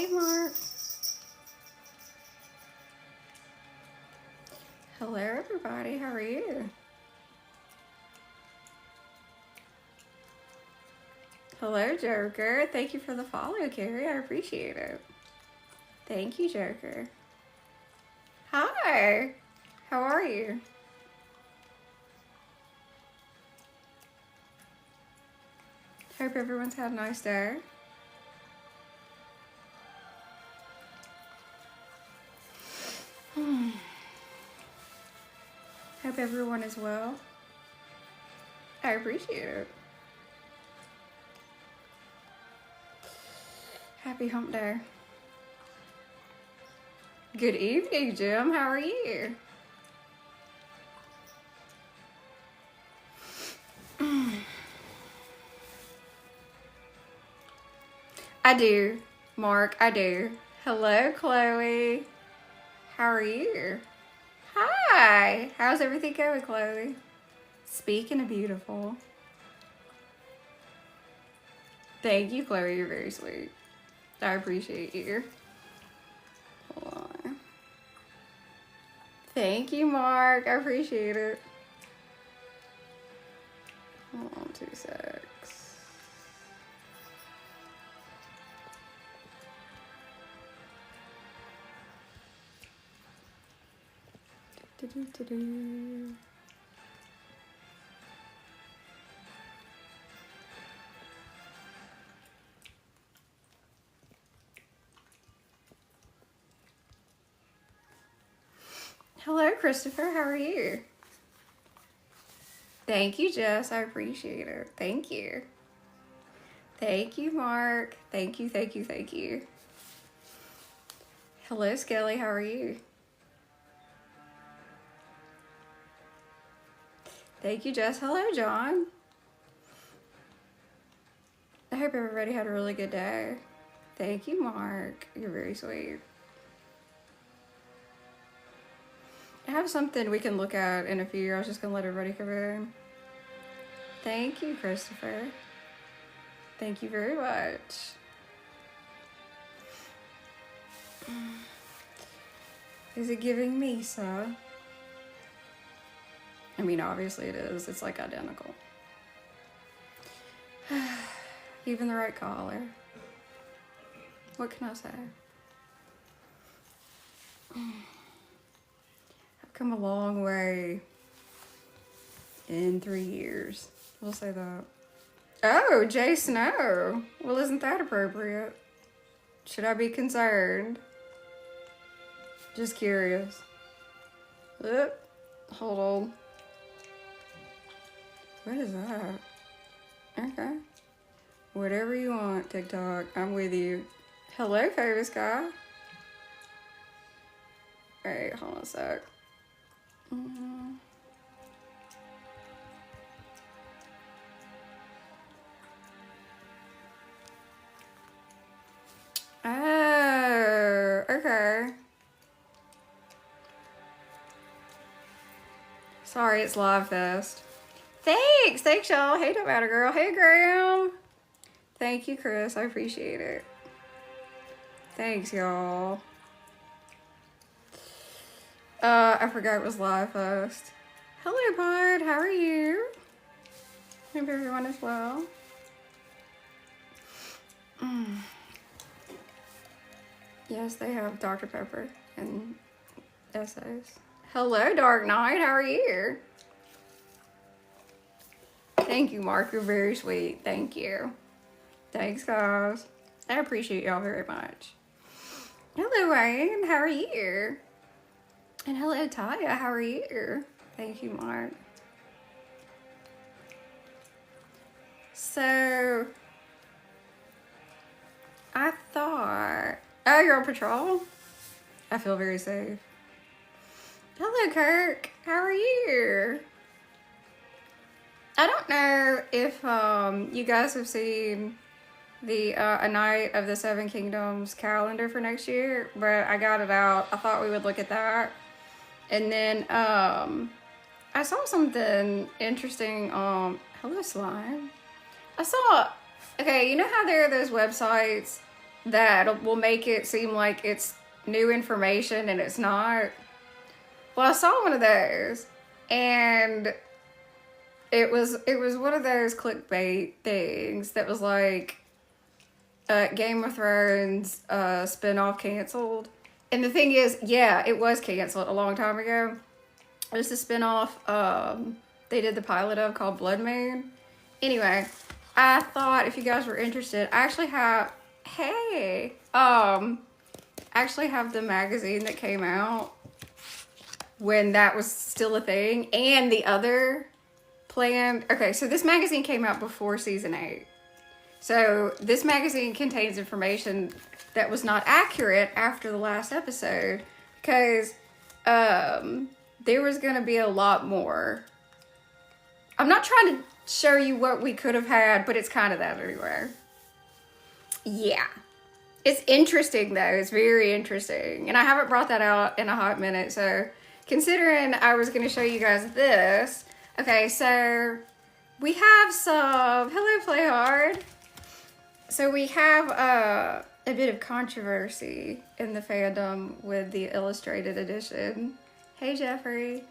Hey, Mark. Hello, everybody. How are you? Hello, Joker. Thank you for the follow, Carrie. I appreciate it. Thank you, Joker. Hi. How are you? Hope everyone's had a nice day. Hope everyone is well. I appreciate it. Happy hump day. Good evening, Jim. How are you? I do, Mark. I do. Hello, Chloe. How are you? Hi. How's everything going, Chloe? Speaking of beautiful. Thank you, Chloe. You're very sweet. I appreciate you. Hold on. Thank you, Mark. I appreciate it. Hold on 2 secs. Hello, Christopher. How are you? Thank you, Jess. I appreciate it. Thank you. Thank you, Mark. Thank you, thank you, thank you. Hello, Skelly. How are you? Thank you, Jess. Hello, John. I hope everybody had a really good day. Thank you, Mark. You're very sweet. I have something we can look at in a few. I was just gonna let everybody come in. Thank you, Christopher. Thank you very much. Is it giving Misa? I mean, obviously it is. It's like identical. Even the right collar. What can I say? I've come a long way in 3 years. We'll say that. Oh, Jay Snow. Well, isn't that appropriate? Should I be concerned? Just curious. Hold on. What is that? Okay. Whatever you want, TikTok. I'm with you. Hello, famous guy. Alright, hold on a sec. Oh, okay. Sorry, it's Live Fest. Thanks, y'all. Hey, no matter, girl. Hey, Graham. Thank you, Chris. I appreciate it. Thanks, y'all. I forgot it was Live Fest. Hello, Bud. How are you? Hope everyone is well. Yes, they have Dr. Pepper and essays. Hello, Dark Knight. How are you? Thank you, Mark. You're very sweet. Thank you. Thanks, guys. I appreciate y'all very much. Hello, Wayne. How are you? And hello, Taya. How are you? Thank you, Mark. So, I thought... Oh, you're on patrol? I feel very safe. Hello, Kirk. How are you? I don't know if you guys have seen the A Night of the Seven Kingdoms calendar for next year, but I got it out. I thought we would look at that. And then I saw something interesting. Hello, Slime. I saw, okay, you know how there are those websites that will make it seem like it's new information and it's not. Well, I saw one of those, and it was one of those clickbait things that was like Game of Thrones spinoff canceled. And the thing is, yeah, it was canceled a long time ago. There's a spinoff they did the pilot of called Bloodmoon. Anyway, I thought if you guys were interested, I actually have, hey, actually have the magazine that came out when that was still a thing, and the other planned. Okay, so this magazine came out before season 8. So this magazine contains information that was not accurate after the last episode, because there was going to be a lot more. I'm not trying to show you what we could have had, but it's kind of that anyway. Yeah. It's interesting, though. It's very interesting. And I haven't brought that out in a hot minute, so considering I was going to show you guys this. Okay, so we have some... Hello, Play Hard. So we have a bit of controversy in the fandom with the illustrated edition. Hey, Jeffrey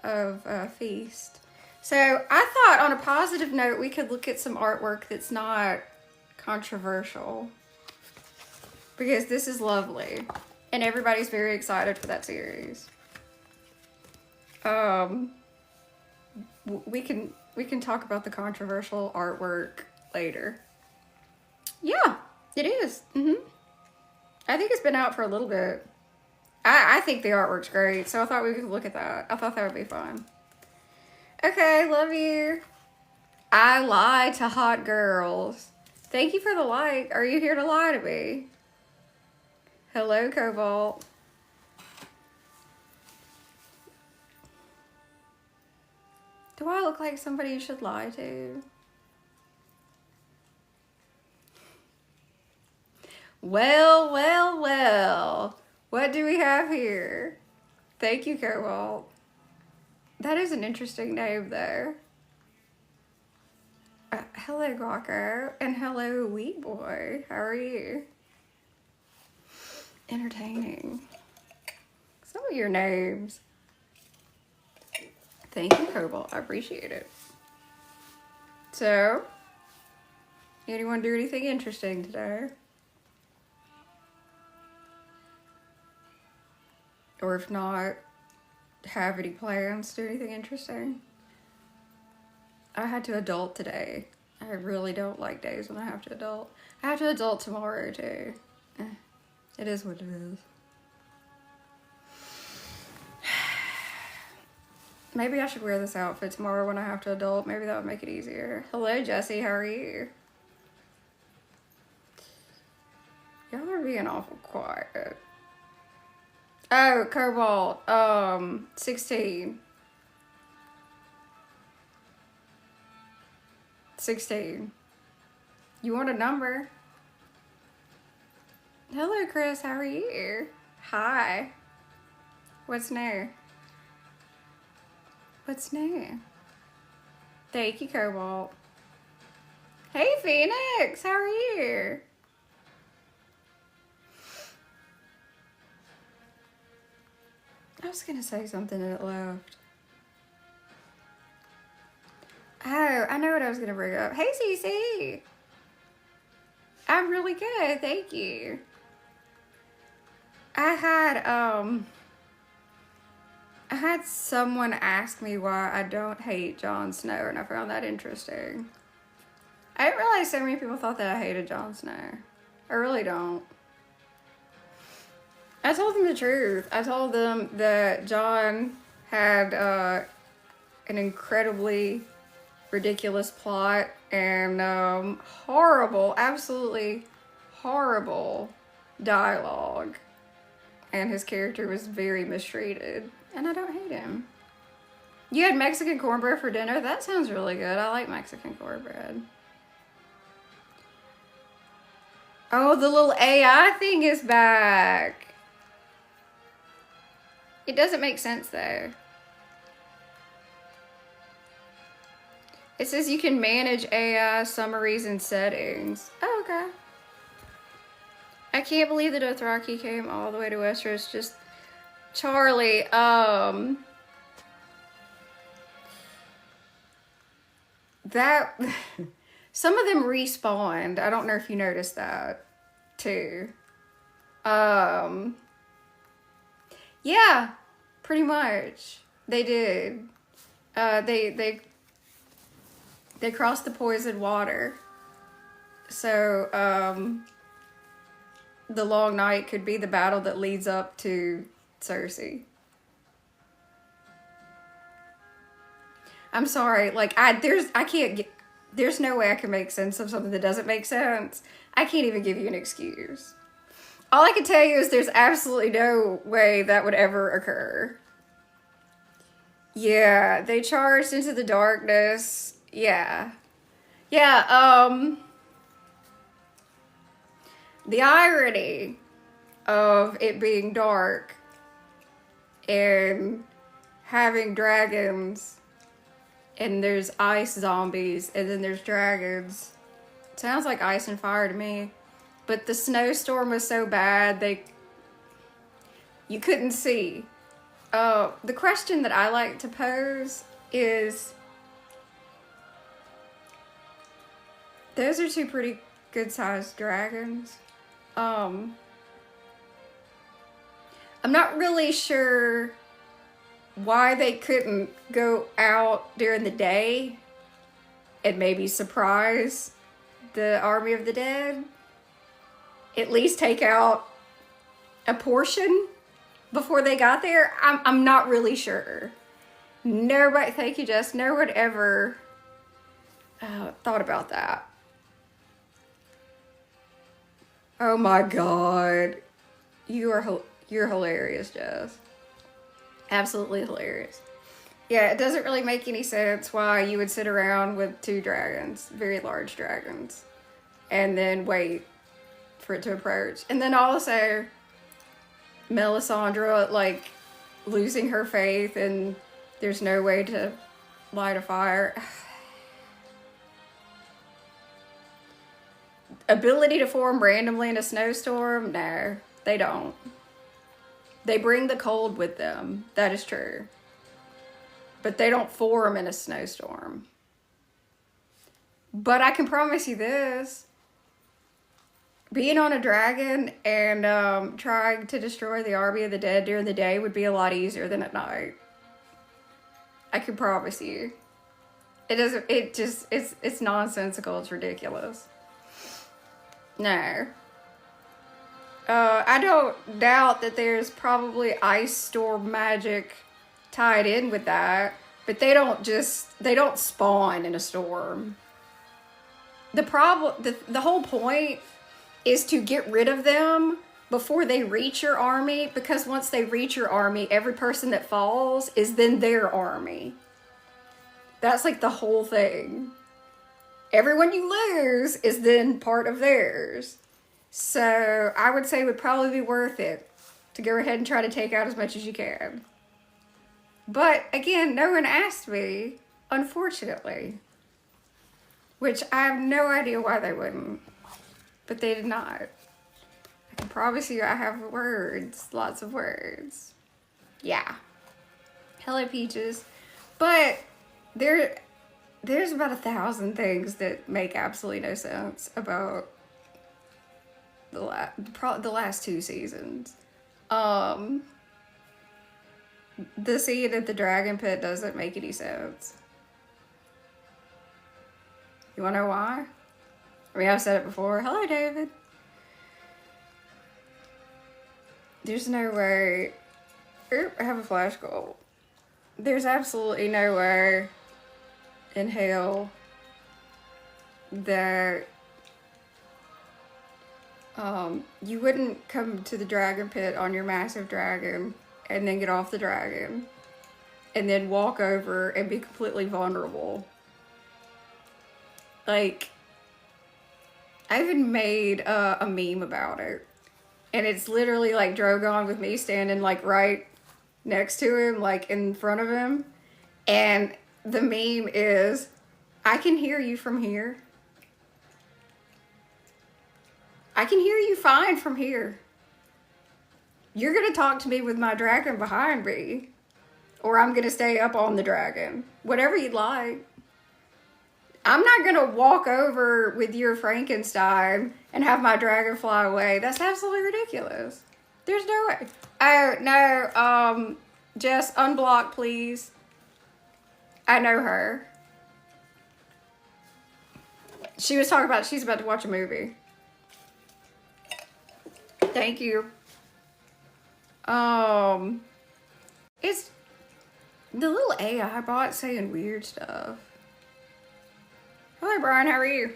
of Feast. So I thought on a positive note, we could look at some artwork that's not controversial, because this is lovely and everybody's very excited for that series. We can talk about the controversial artwork later. Yeah, it is. I think it's been out for a little bit. I think the artwork's great, so I thought we could look at that. I thought that would be fun. Okay, love you. I lie to hot girls. Thank you for the like. Are you here to lie to me? Hello, Cobalt. Do I look like somebody you should lie to? Well, well, well. What do we have here? Thank you, Cobalt. That is an interesting name, though. Hello, Guaco. And hello, Wee Boy. How are you? Entertaining. Some of your names. Thank you, Cobalt. I appreciate it. So, anyone do anything interesting today? Or if not, have any plans to do anything interesting? I had to adult today. I really don't like days when I have to adult. I have to adult tomorrow too. It is what it is. Maybe I should wear this outfit tomorrow when I have to adult. Maybe that would make it easier. Hello, Jesse. How are you? Y'all are being awful quiet. Oh, Cobalt. 16. 16. You want a number? Hello, Chris. How are you? Hi. What's new? What's new? Thank you, Cobalt. Hey, Phoenix. How are you? I was gonna say something and it left. Oh, I know what I was gonna bring up. Hey, CC. I'm really good, thank you. I had someone ask me why I don't hate Jon Snow, and I found that interesting. I didn't realize so many people thought that I hated Jon Snow. I really don't. I told them the truth. I told them that Jon had an incredibly ridiculous plot and horrible, absolutely horrible dialogue. And his character was very mistreated. And I don't hate him. You had Mexican cornbread for dinner? That sounds really good. I like Mexican cornbread. Oh, the little AI thing is back. It doesn't make sense though. It says you can manage AI summaries and settings. Oh, okay. I can't believe the Dothraki came all the way to Westeros. Just Charlie, that some of them respawned. I don't know if you noticed that too. Yeah, pretty much they did. They crossed the poisoned water, so the long night could be the battle that leads up to Cersei. I'm sorry, like there's no way I can make sense of something that doesn't make sense. I can't even give you an excuse. All I can tell you is there's absolutely no way that would ever occur. Yeah, they charged into the darkness. Yeah. Yeah, the irony of it being dark and having dragons, and there's ice zombies, and then there's dragons. Sounds like ice and fire to me. But the snowstorm was so bad, you couldn't see. The question that I like to pose is, those are two pretty good-sized dragons. I'm not really sure why they couldn't go out during the day and maybe surprise the army of the dead. At least take out a portion before they got there. I'm not really sure. Nobody, thank you, Jess. No one ever thought about that. Oh my God, you're hilarious, Jess. Absolutely hilarious. Yeah, it doesn't really make any sense why you would sit around with two dragons, very large dragons, and then wait for it to approach. And then also Melisandre, like, losing her faith and there's no way to light a fire. Ability to form randomly in a snowstorm? No, they don't. They bring the cold with them. That is true. But they don't form in a snowstorm. But I can promise you this. Being on a dragon and trying to destroy the army of the dead during the day would be a lot easier than at night. I can promise you. It's nonsensical. It's ridiculous. No. I don't doubt that there's probably ice storm magic tied in with that, but they don't spawn in a storm. The whole point is to get rid of them before they reach your army, because once they reach your army, every person that falls is then their army. That's like the whole thing. Everyone you lose is then part of theirs. So I would say it would probably be worth it to go ahead and try to take out as much as you can. But again, no one asked me, unfortunately. Which I have no idea why they wouldn't. But they did not. I can promise you I have words. Lots of words. Yeah. Hello, Peaches. But there's about 1,000 things that make absolutely no sense about the last two seasons. The scene at the dragon pit doesn't make any sense. You wanna know why? I mean, I've said it before. Hello, David. There's no way. Oop, I have a flash goal. There's absolutely no way in hell that you wouldn't come to the dragon pit on your massive dragon and then get off the dragon and then walk over and be completely vulnerable. Like, I even made a meme about it, and it's literally like Drogon with me standing like right next to him, like in front of him, and the meme is, I can hear you from here. I can hear you fine from here. You're gonna talk to me with my dragon behind me, or I'm gonna stay up on the dragon. Whatever you'd like. I'm not gonna walk over with your Frankenstein and have my dragon fly away. That's absolutely ridiculous. There's no way. Oh, no, Jess, unblock, please. I know her. She was talking about she's about to watch a movie. Thank you. It's the little AI bot saying weird stuff. Hi, Brian, how are you?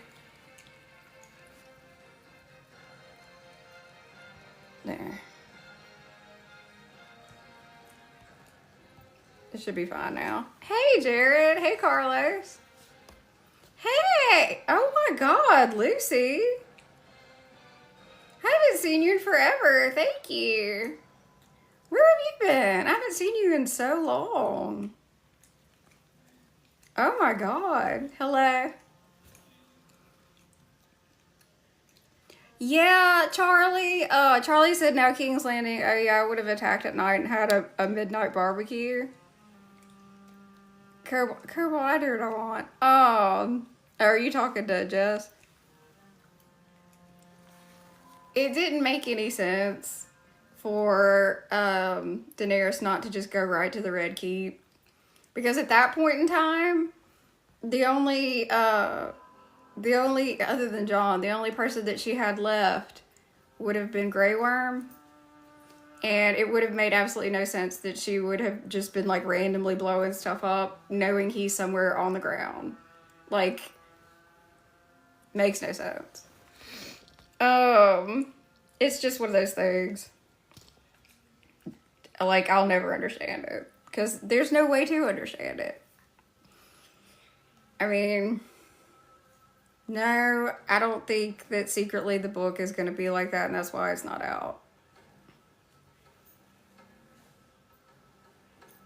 There. It should be fine now. Hey, Jared. Hey, Carlos. Hey! Oh my God, Lucy. I haven't seen you in forever. Thank you. Where have you been? I haven't seen you in so long. Oh my God. Hello. Yeah, Charlie. Charlie said now King's Landing. Oh yeah, I would have attacked at night and had a midnight barbecue. Carbohydrate I want. Are you talking to Jess? It didn't make any sense for Daenerys not to just go right to the Red Keep, because at that point in time, the only other than Jon, the only person that she had left would have been Grey Worm. And it would have made absolutely no sense that she would have just been like randomly blowing stuff up, knowing he's somewhere on the ground. Like, makes no sense. It's just one of those things. Like, I'll never understand it, because there's no way to understand it. I mean, no, I don't think that secretly the book is going to be like that, and that's why it's not out.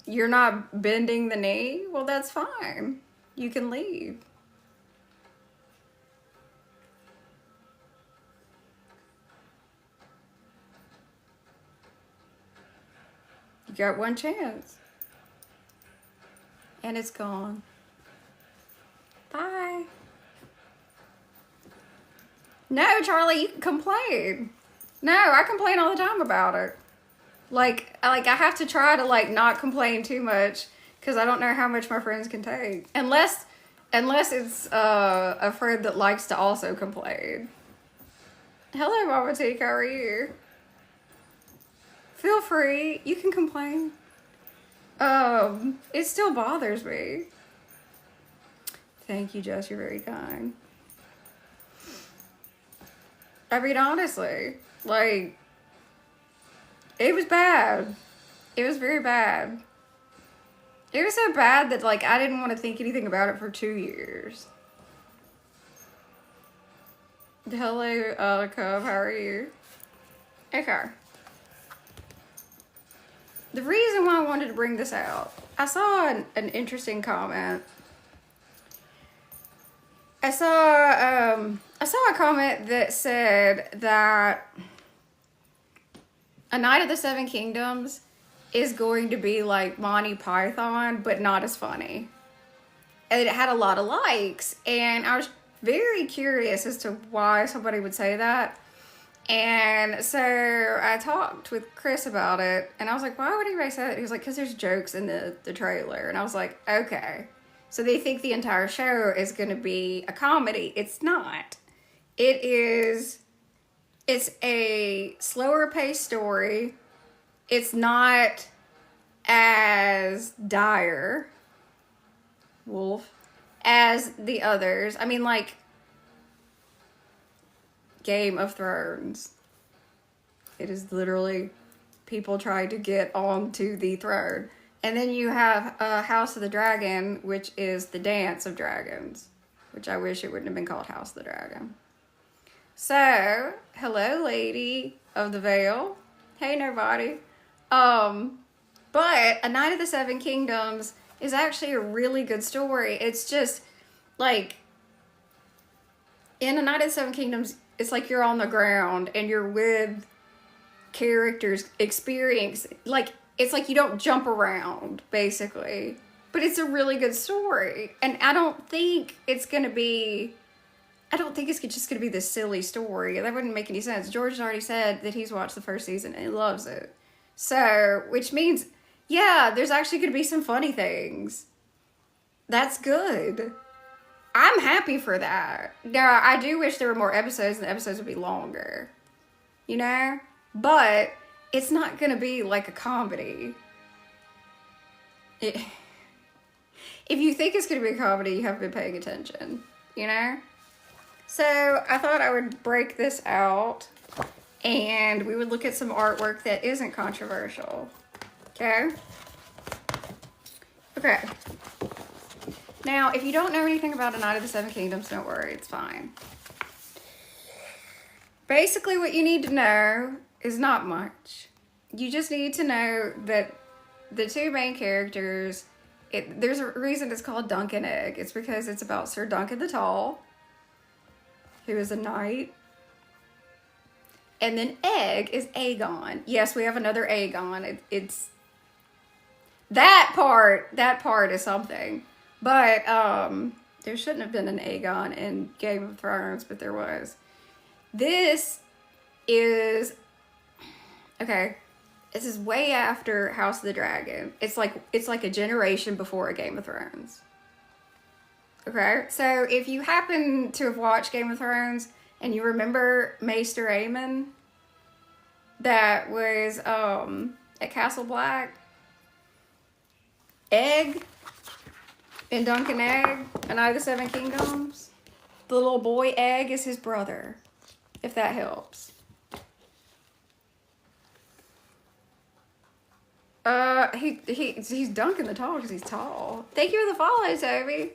You're not bending the knee? Well, that's fine. You can leave. You got one chance. And it's gone. Bye. No, Charlie, you can complain. No, I complain all the time about it. Like I have to try to like not complain too much, because I don't know how much my friends can take. Unless it's a friend that likes to also complain. Hello, Mama T, how are you? Feel free, you can complain. It still bothers me. Thank you, Jess, you're very kind. I mean, honestly, like, it was bad. It was very bad. It was so bad that, like, I didn't want to think anything about it for 2 years. Hello, Cub, how are you? Okay. The reason why I wanted to bring this out, I saw an interesting comment. I saw a comment that said that A Night of the Seven Kingdoms is going to be like Monty Python, but not as funny. And it had a lot of likes, and I was very curious as to why somebody would say that. And so I talked with Chris about it, and I was like, why would anybody say that? He was like, because there's jokes in the trailer. And I was like, okay. So they think the entire show is going to be a comedy. It's not. It's a slower paced story. It's not as dire, Wolf, as the others. I mean, like Game of Thrones. It is literally people trying to get onto the throne. And then you have House of the Dragon, which is the Dance of Dragons, which I wish it wouldn't have been called House of the Dragon. So, hello, Lady of the Vale. Hey, nobody. But A Night of the Seven Kingdoms is actually a really good story. It's just, like, in A Night of the Seven Kingdoms, It's like you're on the ground and you're with characters experience, like, it's like you don't jump around, basically. But it's a really good story. And I don't think it's just going to be this silly story. That wouldn't make any sense. George has already said that he's watched the first season and he loves it. So, which means, yeah, there's actually going to be some funny things. That's good. I'm happy for that. Now, I do wish there were more episodes and the episodes would be longer. You know? But it's not going to be like a comedy. If you think it's going to be a comedy, you haven't been paying attention. You know? So I thought I would break this out and we would look at some artwork that isn't controversial. Okay? Okay. Now, if you don't know anything about A Knight of the Seven Kingdoms, don't worry, it's fine. Basically, what you need to know is not much. You just need to know that the two main characters, there's a reason it's called Dunk and Egg. It's because it's about Sir Duncan the Tall, who is a knight. And then Egg is Aegon. Yes, we have another Aegon. It's that part is something. But there shouldn't have been an Aegon in Game of Thrones, but there was. This is way after House of the Dragon. It's like a generation before a Game of Thrones. Okay, so if you happen to have watched Game of Thrones and you remember Maester Aemon that was at Castle Black, Egg in Dunk and Egg, A Knight of the Seven Kingdoms, the little boy Egg is his brother, if that helps. He's Duncan the Tall because he's tall. Thank you for the follow, Toby.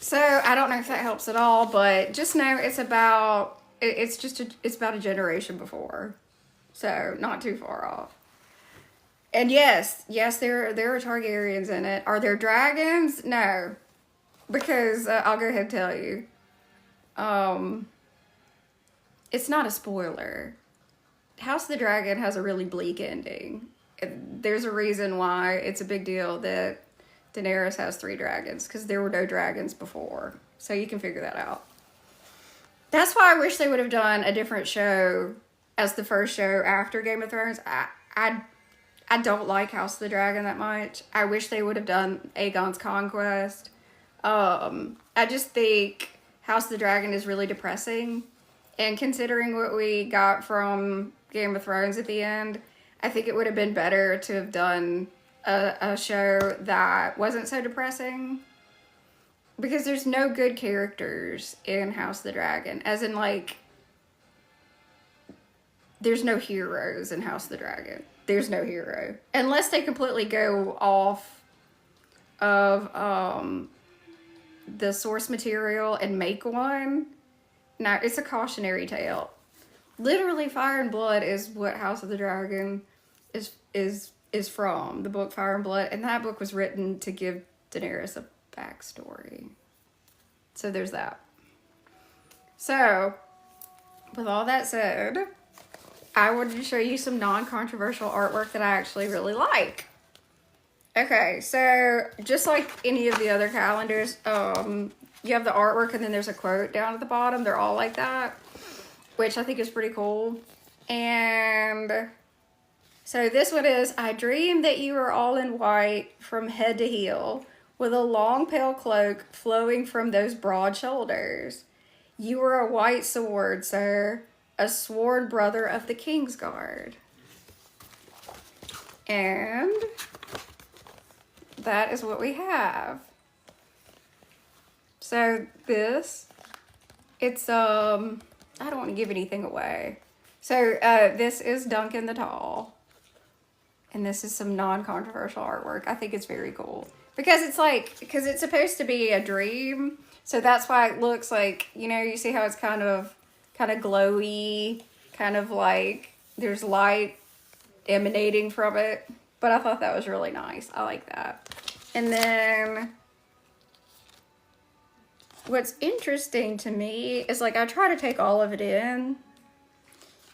So I don't know if that helps at all, but just know it's about a generation before, so not too far off. And yes, there are Targaryens in it. Are there dragons? No, because I'll go ahead and tell you. It's not a spoiler. House of the Dragon has a really bleak ending. There's a reason why it's a big deal that Daenerys has 3 dragons, because there were no dragons before. So you can figure that out. That's why I wish they would have done a different show as the first show after Game of Thrones. I don't like House of the Dragon that much. I wish they would have done Aegon's Conquest. I just think House of the Dragon is really depressing. And considering what we got from Game of Thrones at the end, I think it would have been better to have done a show that wasn't so depressing. Because there's no good characters in House of the Dragon. As in, like, there's no heroes in House of the Dragon. There's no hero. Unless they completely go off of the source material and make one. No, it's a cautionary tale. Literally, Fire and Blood is what House of the Dragon is from. The book Fire and Blood. And that book was written to give Daenerys a backstory. So there's that. So, with all that said, I wanted to show you some non-controversial artwork that I actually really like. Okay, so just like any of the other calendars, you have the artwork and then there's a quote down at the bottom. They're all like that, which I think is pretty cool. And so this one is, I dreamed that you were all in white from head to heel, with a long pale cloak flowing from those broad shoulders. You were a white sword, sir, a sworn brother of the Kingsguard. And that is what we have. So this, it's, I don't want to give anything away. So this is Duncan the Tall. And this is some non-controversial artwork. I think it's very cool. Because it's supposed to be a dream. So that's why it looks like, you know, you see how it's kind of glowy, kind of like there's light emanating from it. But I thought that was really nice. I like that. And then what's interesting to me is like I try to take all of it in.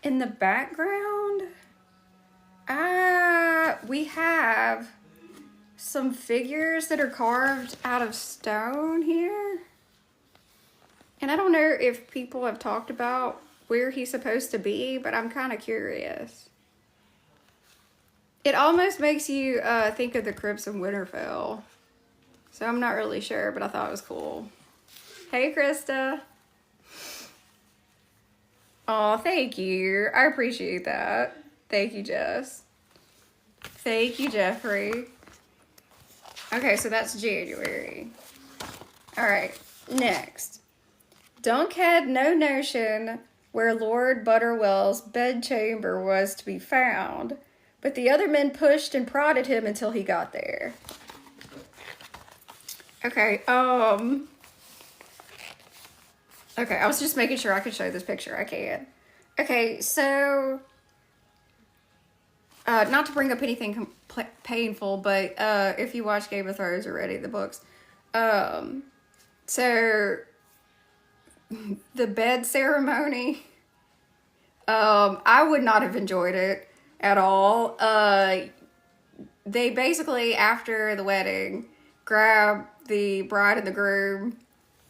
In the background, we have some figures that are carved out of stone here. And I don't know if people have talked about where he's supposed to be, but I'm kind of curious. It almost makes you think of the Crypts of Winterfell. So I'm not really sure, but I thought it was cool. Hey, Krista. Oh, thank you. I appreciate that. Thank you, Jess. Thank you, Jeffrey. Okay, so that's January. All right, next. Dunk had no notion where Lord Butterwell's bedchamber was to be found, but the other men pushed and prodded him until he got there. Okay, okay, I was just making sure I could show this picture. I can. Okay, so, not to bring up anything painful, but if you watch Game of Thrones already, the books, so the bed ceremony, I would not have enjoyed it at all. They basically, after the wedding, grab the bride and the groom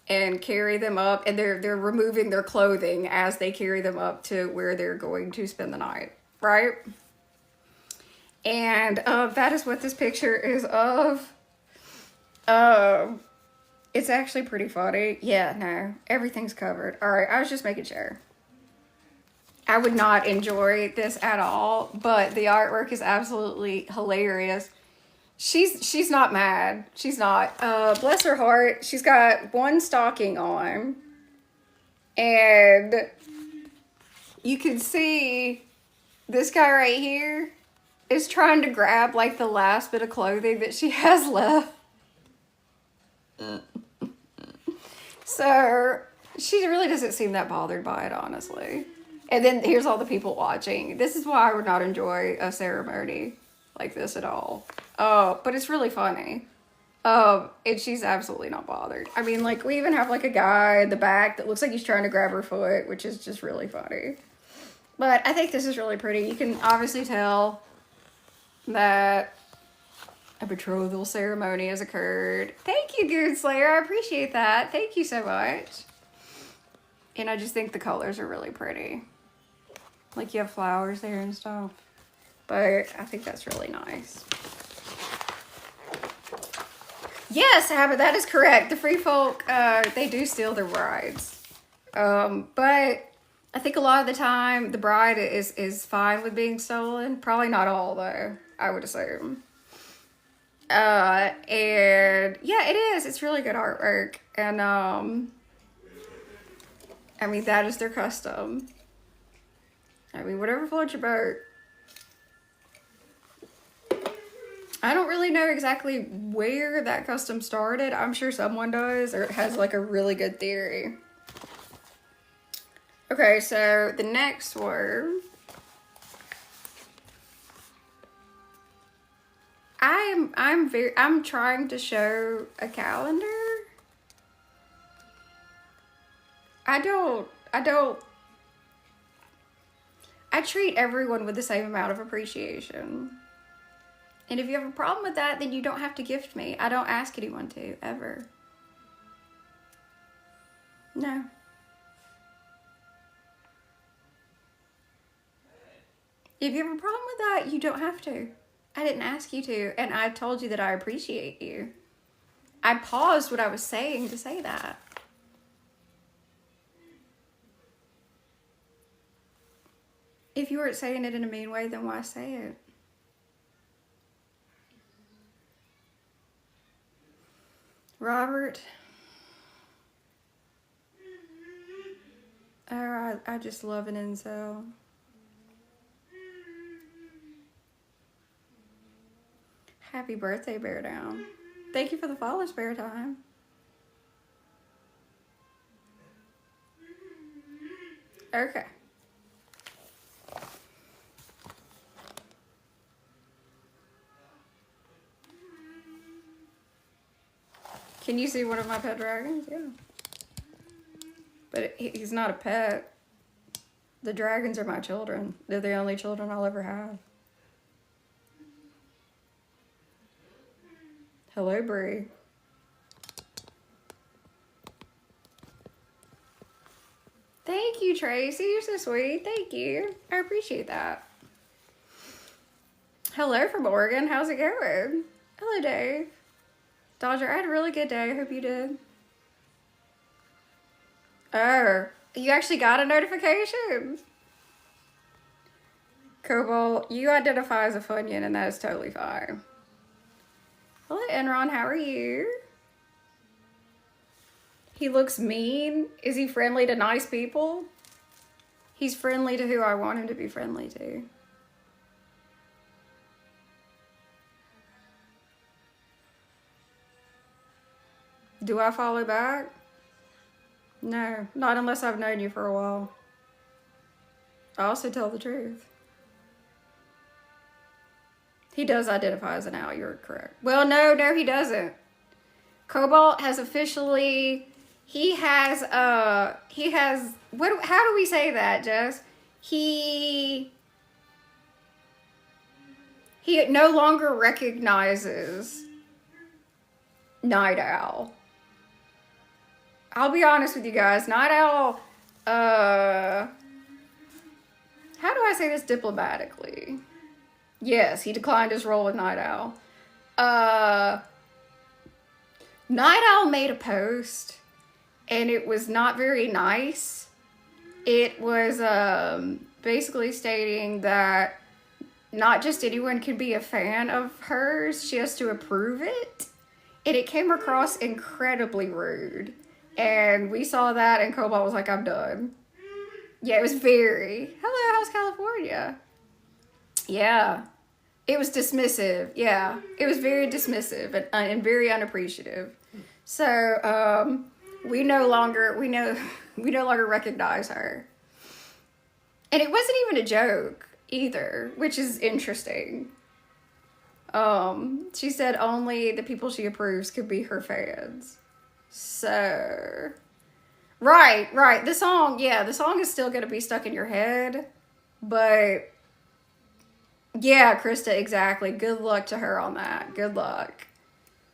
and carry them up, and they're removing their clothing as they carry them up to where they're going to spend the night, right? And that is what this picture is of. It's actually pretty funny. Yeah, no, everything's covered. All right, I was just making sure. I would not enjoy this at all, but the artwork is absolutely hilarious. She's not mad. She's not. Bless her heart. She's got one stocking on, and you can see this guy right here is trying to grab like the last bit of clothing that she has left. So she really doesn't seem that bothered by it, honestly. And then here's all the people watching. This is why I would not enjoy a ceremony like this at all. But it's really funny. And she's absolutely not bothered. I mean, like, we even have like a guy in the back that looks like he's trying to grab her foot, which is just really funny. But I think this is really pretty. You can obviously tell that a betrothal ceremony has occurred. Thank you, Goon Slayer. I appreciate that. Thank you so much. And I just think the colors are really pretty. Like, you have flowers there and stuff. But I think that's really nice. Yes, Abba, that is correct. The free folk, they do steal their brides. But I think a lot of the time, the bride is fine with being stolen. Probably not all, though, I would assume. And yeah, it is. It's really good artwork. And, I mean, that is their custom. I mean, whatever floats your boat. I don't really know exactly where that custom started. I'm sure someone does, or it has like a really good theory. Okay, so the next one. I'm trying to show a calendar. I treat everyone with the same amount of appreciation. And if you have a problem with that, then you don't have to gift me. I don't ask anyone to, ever. No. If you have a problem with that, you don't have to. I didn't ask you to, and I told you that I appreciate you. I paused what I was saying to say that. If you weren't saying it in a mean way, then why say it? Robert. Oh, I just love an incel. Happy birthday, Bear Down. Thank you for the follow, Spare Time. Okay. Can you see one of my pet dragons? Yeah. But he's not a pet. The dragons are my children. They're the only children I'll ever have. Hello, Bree. Thank you, Tracy. You're so sweet. Thank you. I appreciate that. Hello from Oregon. How's it going? Hello, Dave. Dodger, I had a really good day. I hope you did. Oh, you actually got a notification? Cobalt, you identify as a Funyun, and that is totally fine. Hello, Enron. How are you? He looks mean. Is he friendly to nice people? He's friendly to who I want him to be friendly to. Do I follow back? No, not unless I've known you for a while. I also tell the truth. He does identify as an owl, you're correct. Well, no, he doesn't. Cobalt has officially, how do we say that, Jess? He no longer recognizes Night Owl. I'll be honest with you guys, Night Owl, how do I say this diplomatically? Yes, he declined his role with Night Owl. Night Owl made a post, and it was not very nice. It was basically stating that not just anyone can be a fan of hers, she has to approve it. And it came across incredibly rude. And we saw that, and Cobalt was like, I'm done. Yeah, it was very, hello, how's California? Yeah. It was dismissive. Yeah. It was very dismissive and very unappreciative. So, we no longer recognize her. And it wasn't even a joke either, which is interesting. She said only the people she approves could be her fans. So, right. The song is still going to be stuck in your head, but yeah, Krista, exactly. Good luck to her on that. Good luck.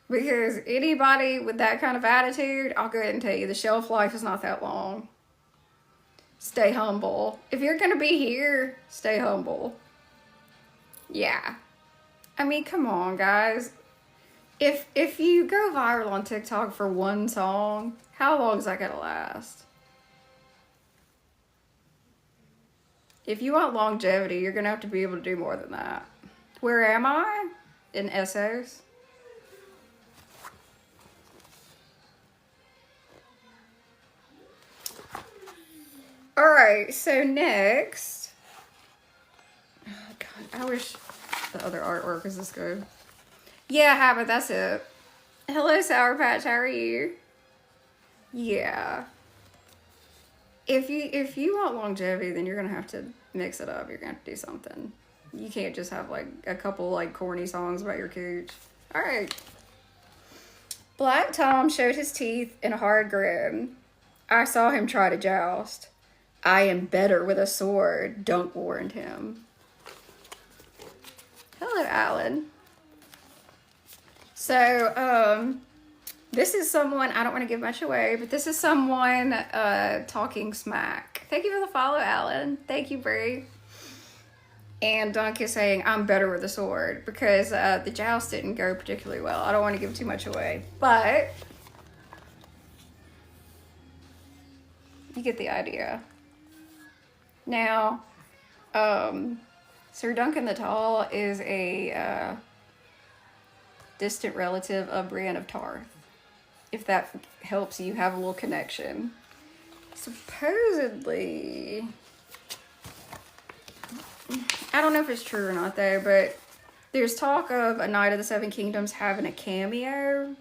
Because anybody with that kind of attitude, I'll go ahead and tell you, the shelf life is not that long. Stay humble. If you're going to be here, stay humble. Yeah. I mean, come on, guys. If you go viral on TikTok for one song, how long is that going to last? If you want longevity, you're going to have to be able to do more than that. Where am I? In Essos. Alright, so next. Oh, God, I wish the other artwork was this good. Yeah, Habit, that's it. Hello, Sour Patch, how are you? Yeah. If you want longevity, then you're gonna have to mix it up. You're gonna have to do something. You can't just have like a couple like corny songs about your cooch. Alright. Black Tom showed his teeth in a hard grin. I saw him try to joust. I am better with a sword, Dunk warned him. Hello, Alan. So, this is someone, I don't want to give much away, but this is someone talking smack. Thank you for the follow, Alan. Thank you, Brie. And Dunk is saying, I'm better with a sword, because the joust didn't go particularly well. I don't want to give too much away, but you get the idea. Now, Sir Duncan the Tall is a distant relative of Brienne of Tarth. If that helps you have a little connection. Supposedly, I don't know if it's true or not though, but there's talk of a Knight of the Seven Kingdoms having a cameo.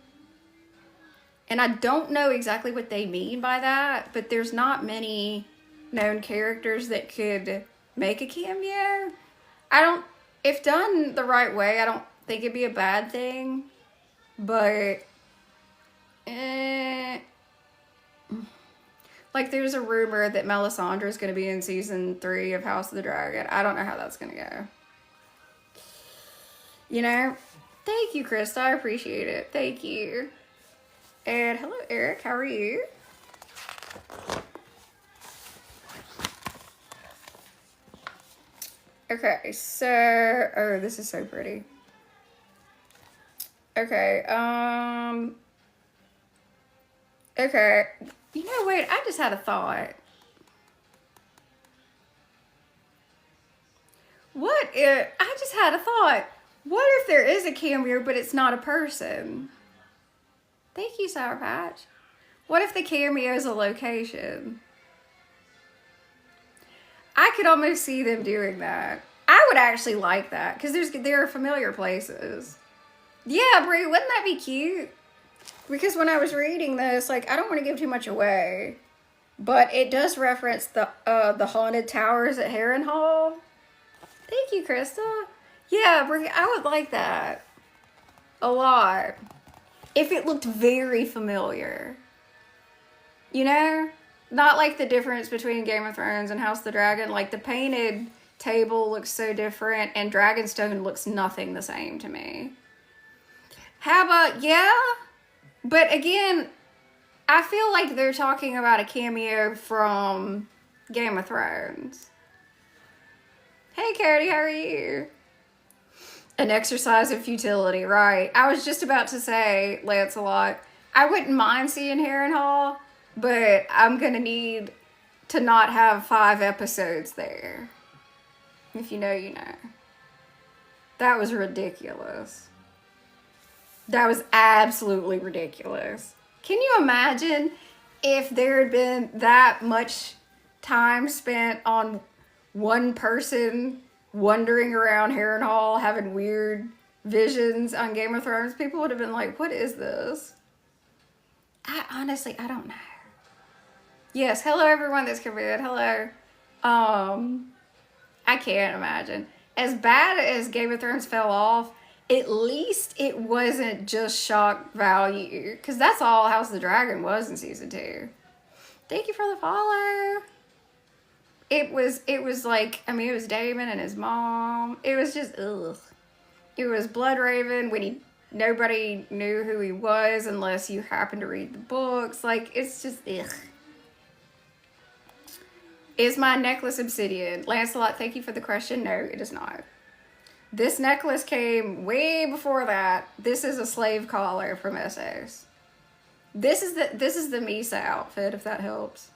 And I don't know exactly what they mean by that, but there's not many known characters that could make a cameo. If done the right way, I don't think it'd be a bad thing, but Like, there's a rumor that Melisandre is going to be in season 3 of House of the Dragon. I don't know how that's going to go. You know? Thank you, Krista. I appreciate it. Thank you. And hello, Eric. How are you? Okay, so... Oh, this is so pretty. Okay, Okay. You know, wait, I just had a thought. What if... I just had a thought. What if there is a cameo, but it's not a person? Thank you, Sour Patch. What if the cameo is a location? I could almost see them doing that. I would actually like that, because there are familiar places. Yeah, Brie, wouldn't that be cute? Because when I was reading this, like, I don't want to give too much away, but it does reference the haunted towers at Harrenhal. Thank you, Krista. Yeah, Brie, I would like that a lot if it looked very familiar. You know? Not like the difference between Game of Thrones and House of the Dragon. Like, the painted table looks so different, and Dragonstone looks nothing the same to me. How about, yeah? But again, I feel like they're talking about a cameo from Game of Thrones. Hey, Carity, how are you? An exercise of futility, right. I was just about to say, Lancelot, I wouldn't mind seeing Harrenhal, but I'm gonna need to not have 5 episodes there. If you know, you know. That was ridiculous. That was absolutely ridiculous. Can you imagine if there had been that much time spent on one person wandering around Harrenhal having weird visions on Game of Thrones? People would have been like, what is this? Honestly, I don't know. Yes, hello everyone that's come in. Hello. I can't imagine. As bad as Game of Thrones fell off, at least it wasn't just shock value. Because that's all House of the Dragon was in season 2. Thank you for the follow. It was like, I mean, it was Daemon and his mom. It was just, ugh. It was Bloodraven when nobody knew who he was unless you happened to read the books. Like, it's just, ugh. Is my necklace obsidian? Lancelot, thank you for the question. No, it is not. This necklace came way before that. This is a slave collar from Essos. This is the Misa outfit, if that helps.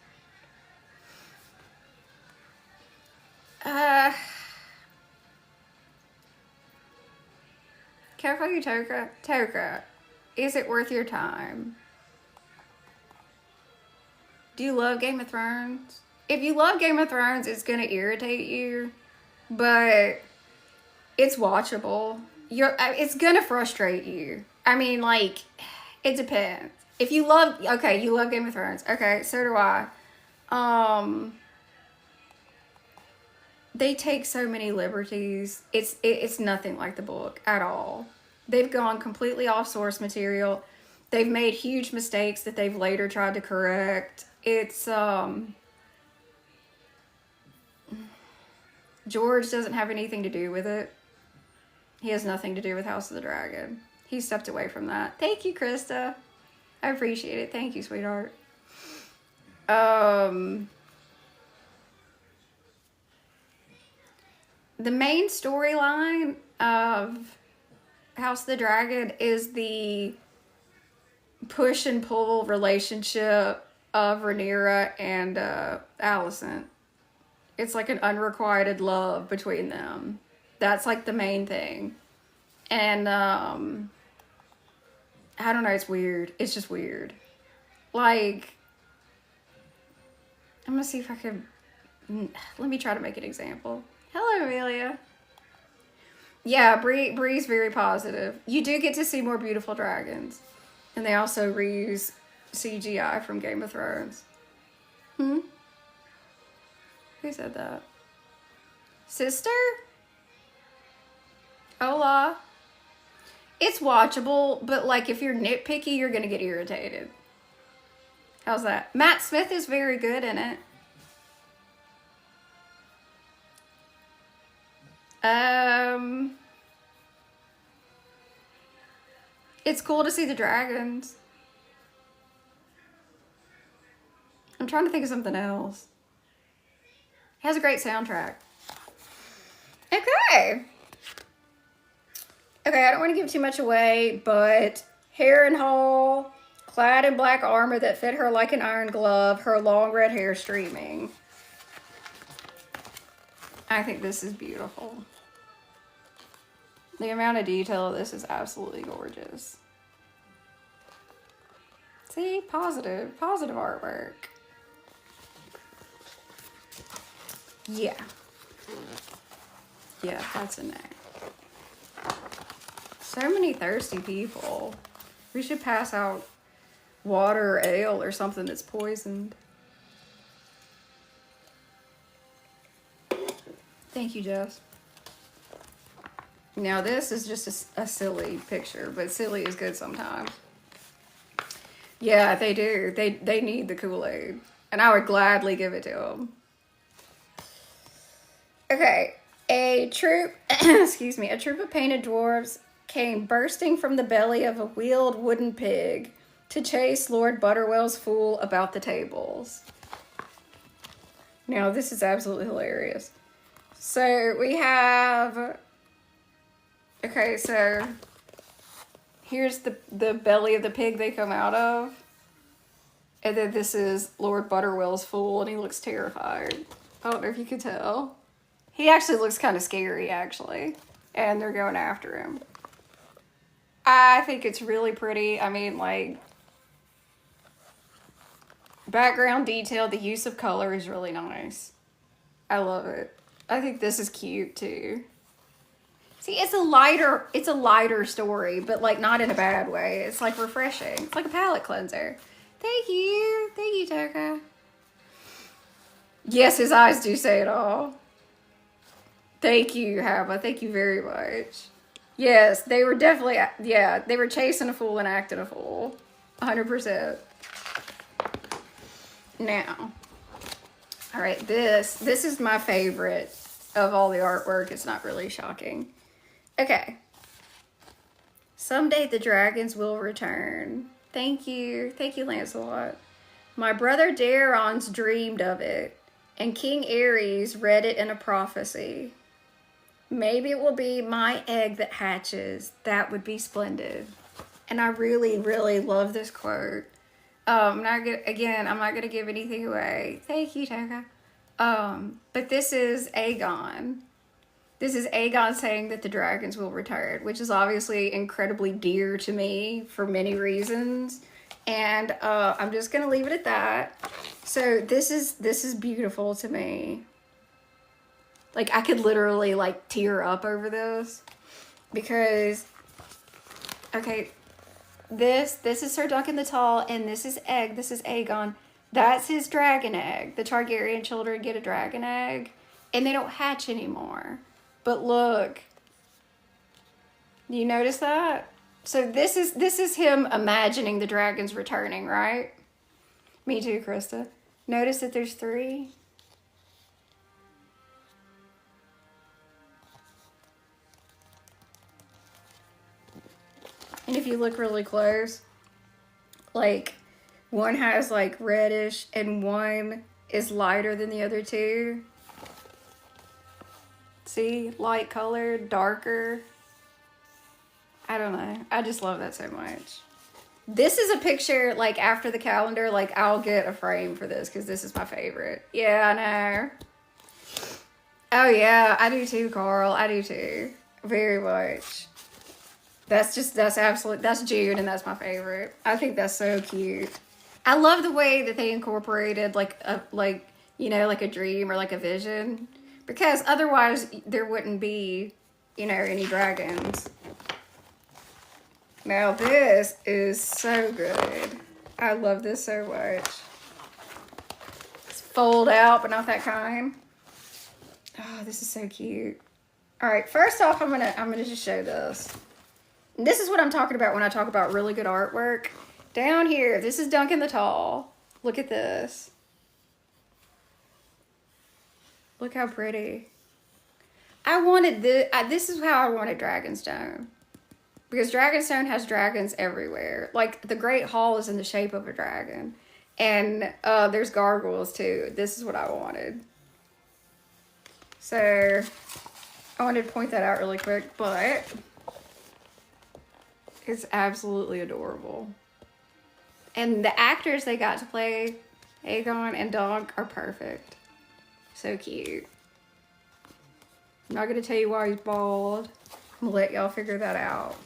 Careful you, Toka. Toka, is it worth your time? Do you love Game of Thrones? If you love Game of Thrones, it's gonna irritate you, but it's watchable. It's gonna frustrate you. I mean, like, it depends. If you love, okay, you love Game of Thrones. Okay, so do I. They take so many liberties. It's nothing like the book at all. They've gone completely off source material. They've made huge mistakes that they've later tried to correct. It's, George doesn't have anything to do with it. He has nothing to do with House of the Dragon. He stepped away from that. Thank you, Krista. I appreciate it. Thank you, sweetheart. The main storyline of House of the Dragon is the push and pull relationship of Rhaenyra and Alicent. It's like an unrequited love between them. That's like the main thing. And I don't know, it's weird. It's just weird. Like, I'm gonna see if I could, let me try to make an example. Hello, Amelia. Yeah, Bree's very positive. You do get to see more beautiful dragons. And they also reuse CGI from Game of Thrones. Who said that? Sister? Hola. It's watchable, but like if you're nitpicky, you're gonna get irritated. How's that? Matt Smith is very good in it. It's cool to see the dragons. I'm trying to think of something else. It has a great soundtrack. Okay. Okay, I don't want to give too much away, but Harrenhal, clad in black armor that fit her like an iron glove, her long red hair streaming. I think this is beautiful. The amount of detail of this is absolutely gorgeous. See, positive artwork. Yeah. Yeah, that's a name. So many thirsty people. We should pass out water or ale or something that's poisoned. Thank you, Jess. Now this is just a silly picture, but silly is good sometimes. Yeah, they do. They need the Kool-Aid. And I would gladly give it to them. Okay. A troop, excuse me, a troop of painted dwarves came bursting from the belly of a wheeled wooden pig to chase Lord Butterwell's fool about the tables. Now, this is absolutely hilarious. So, we have... Okay, so... Here's the belly of the pig they come out of. And then this is Lord Butterwell's fool, and he looks terrified. I don't know if you could tell. He actually looks kind of scary, actually. And they're going after him. I think it's really pretty. I mean, like... background detail, the use of color is really nice. I love it. I think this is cute, too. See, it's a lighter story, but, like, not in a bad way. It's, like, refreshing. It's like a palate cleanser. Thank you. Thank you, Taka. Yes, his eyes do say it all. Thank you, Hava. Thank you very much. Yes, they were definitely, yeah, they were chasing a fool and acting a fool. 100%. Now, all right, this is my favorite of all the artwork. It's not really shocking. Okay. Someday the dragons will return. Thank you. Thank you, Lancelot. My brother Daeron's dreamed of it, and King Ares read it in a prophecy. Maybe it will be my egg that hatches. That would be splendid. And I really, really love this quote. I'm not gonna give anything away. Thank you, Taka. But this is Aegon. This is Aegon saying that the dragons will return, which is obviously incredibly dear to me for many reasons. And I'm just gonna leave it at that. So this is beautiful to me. Like, I could literally, like, tear up over this. Because, okay, this is Sir Duncan the Tall, and this is Aegon. That's his dragon egg. The Targaryen children get a dragon egg, and they don't hatch anymore. But look. You notice that? So this is him imagining the dragons returning, right? Me too, Krista. Notice that there's 3. And if you look really close, like, one has, like, reddish and one is lighter than the other 2. See? Light colored, darker. I don't know. I just love that so much. This is a picture, like, after the calendar. Like, I'll get a frame for this because this is my favorite. Yeah, I know. Oh, yeah. I do too, Carl. I do too. Very much. That's June, and that's my favorite. I think that's so cute. I love the way that they incorporated, like a dream or like a vision. Because otherwise, there wouldn't be, any dragons. Now, this is so good. I love this so much. It's fold out, but not that kind. Oh, this is so cute. All right, first off, I'm gonna just show this. This is what I'm talking about when I talk about really good artwork. Down here, this is Duncan the Tall. Look at this. Look how pretty. I wanted this. This is how I wanted Dragonstone. Because Dragonstone has dragons everywhere. Like, the Great Hall is in the shape of a dragon. And there's gargoyles, too. This is what I wanted. So, I wanted to point that out really quick. But, it's absolutely adorable. And the actors they got to play Aegon and Dog are perfect. So cute. I'm not going to tell you why he's bald. I'm going to let y'all figure that out.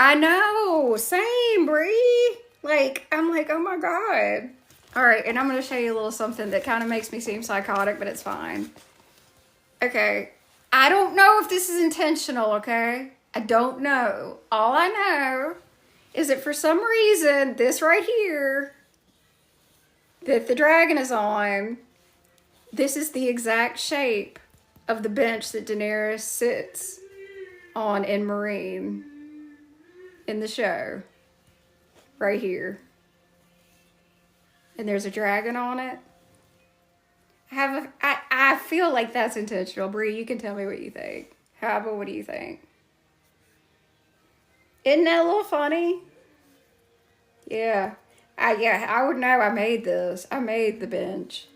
I know. Same, Brie. Like, I'm like, oh my God. All right, and I'm going to show you a little something that kind of makes me seem psychotic, but it's fine. Okay. I don't know if this is intentional, okay? I don't know. All I know is that for some reason, this right here, that the dragon is on, this is the exact shape of the bench that Daenerys sits on in Meereen in the show. Right here. And there's a dragon on it. I feel like that's intentional. Brie, you can tell me what you think. Hava, what do you think? Isn't that a little funny? Yeah. I would know I made this. I made the bench.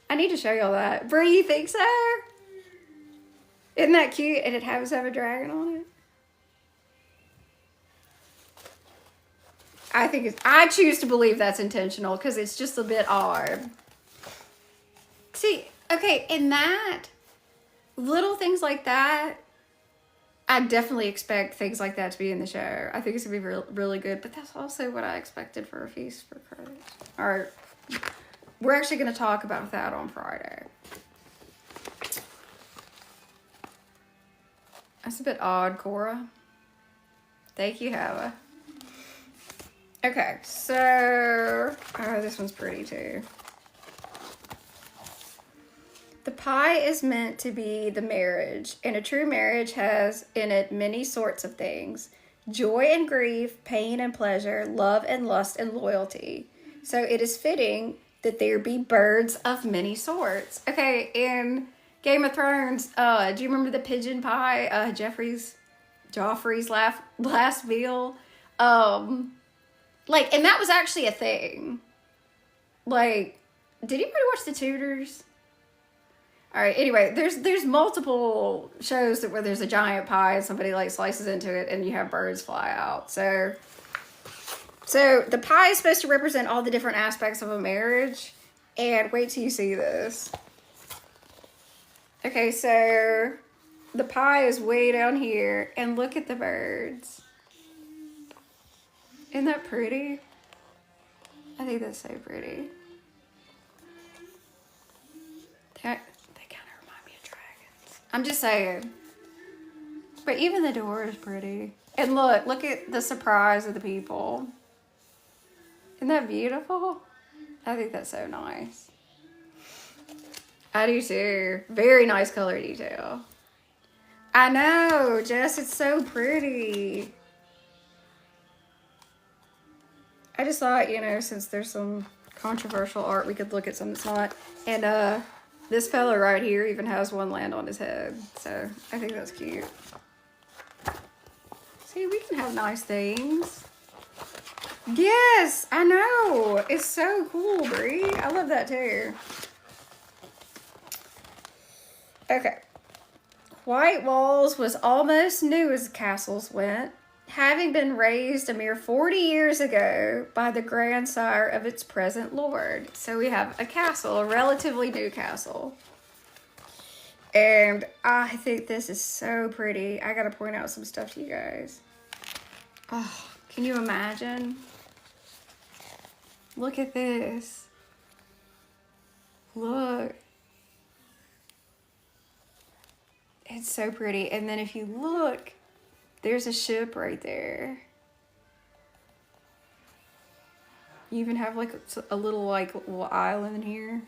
I need to show y'all that. Brie, you think so? Isn't that cute? And it happens to have a dragon on it. I choose to believe that's intentional because it's just a bit odd. See, okay, in that, little things like that, I definitely expect things like that to be in the show. I think it's going to be really good, but that's also what I expected for A Feast for Crows. All right, we're actually going to talk about that on Friday. That's a bit odd, Cora. Thank you, Hava. Okay, so, oh, this one's pretty too. The pie is meant to be the marriage, and a true marriage has in it many sorts of things. Joy and grief, pain and pleasure, love and lust and loyalty. So it is fitting that there be birds of many sorts. Okay, in Game of Thrones, do you remember the pigeon pie? Joffrey's last meal? Like, and that was actually a thing. Like, did anybody watch The Tudors? All right, anyway, there's multiple shows where there's a giant pie and somebody like slices into it and you have birds fly out. So the pie is supposed to represent all the different aspects of a marriage. And wait till you see this. Okay, so the pie is way down here and look at the birds. Isn't that pretty? I think that's so pretty. I'm just saying. But even the door is pretty. And look at the surprise of the people. Isn't that beautiful? I think that's so nice. I do too. Very nice color detail. I know, Jess, it's so pretty. I just thought, you know, since there's some controversial art, we could look at some that's not. And, this fella right here even has one land on his head. So, I think that's cute. See, we can have nice things. Yes, I know. It's so cool, Brie. I love that too. Okay. White Walls was almost new as castles went, having been raised a mere 40 years ago by the grandsire of its present lord. So we have a castle, a relatively new castle. And I think this is so pretty. I gotta point out some stuff to you guys. Oh, can you imagine? Look at this. Look. It's so pretty. And then if you look, there's a ship right there. You even have like a little island here.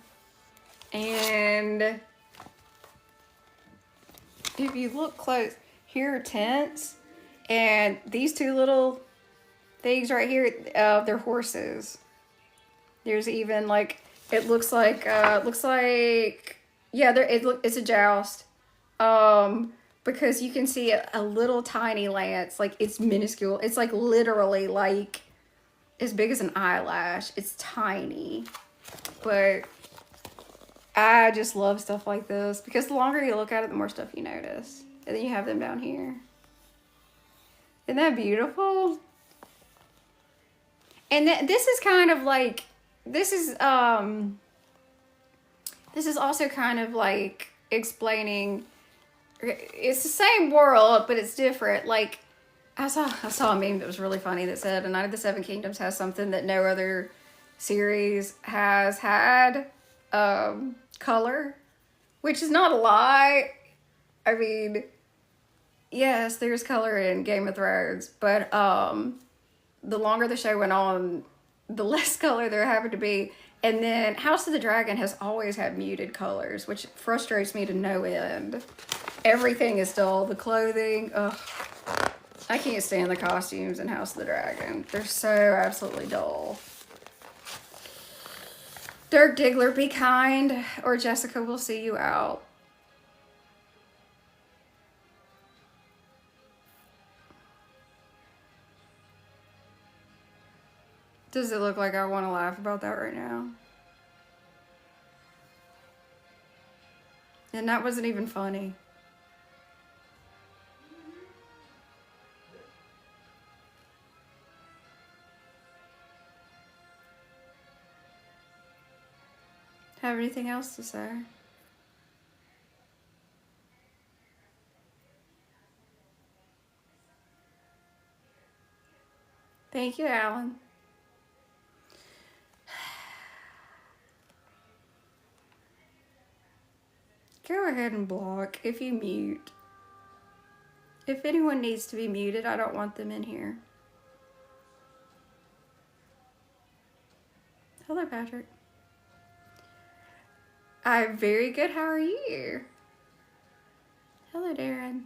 And if you look close, here are tents. And these two little things right here. They're horses. There's even like, it looks like yeah, it's a joust. Because you can see a little tiny lance, like it's minuscule. It's like literally like as big as an eyelash. It's tiny, but I just love stuff like this because the longer you look at it, the more stuff you notice. And then you have them down here. Isn't that beautiful? And this is kind of like, this is also kind of like explaining, it's the same world, but it's different. Like, I saw a meme that was really funny that said, A Night of the Seven Kingdoms has something that no other series has had, color, which is not a lie. I mean, yes, there's color in Game of Thrones, but the longer the show went on, the less color there happened to be. And then House of the Dragon has always had muted colors, which frustrates me to no end. Everything is dull. The clothing, ugh. I can't stand the costumes in House of the Dragon. They're so absolutely dull. Dirk Diggler, be kind, or Jessica will see you out. Does it look like I want to laugh about that right now? And that wasn't even funny. Have anything else to say? Thank you, Alan. Go ahead and block if you mute. If anyone needs to be muted, I don't want them in here. Hello, Patrick. I'm very good. How are you? Hello, Darren.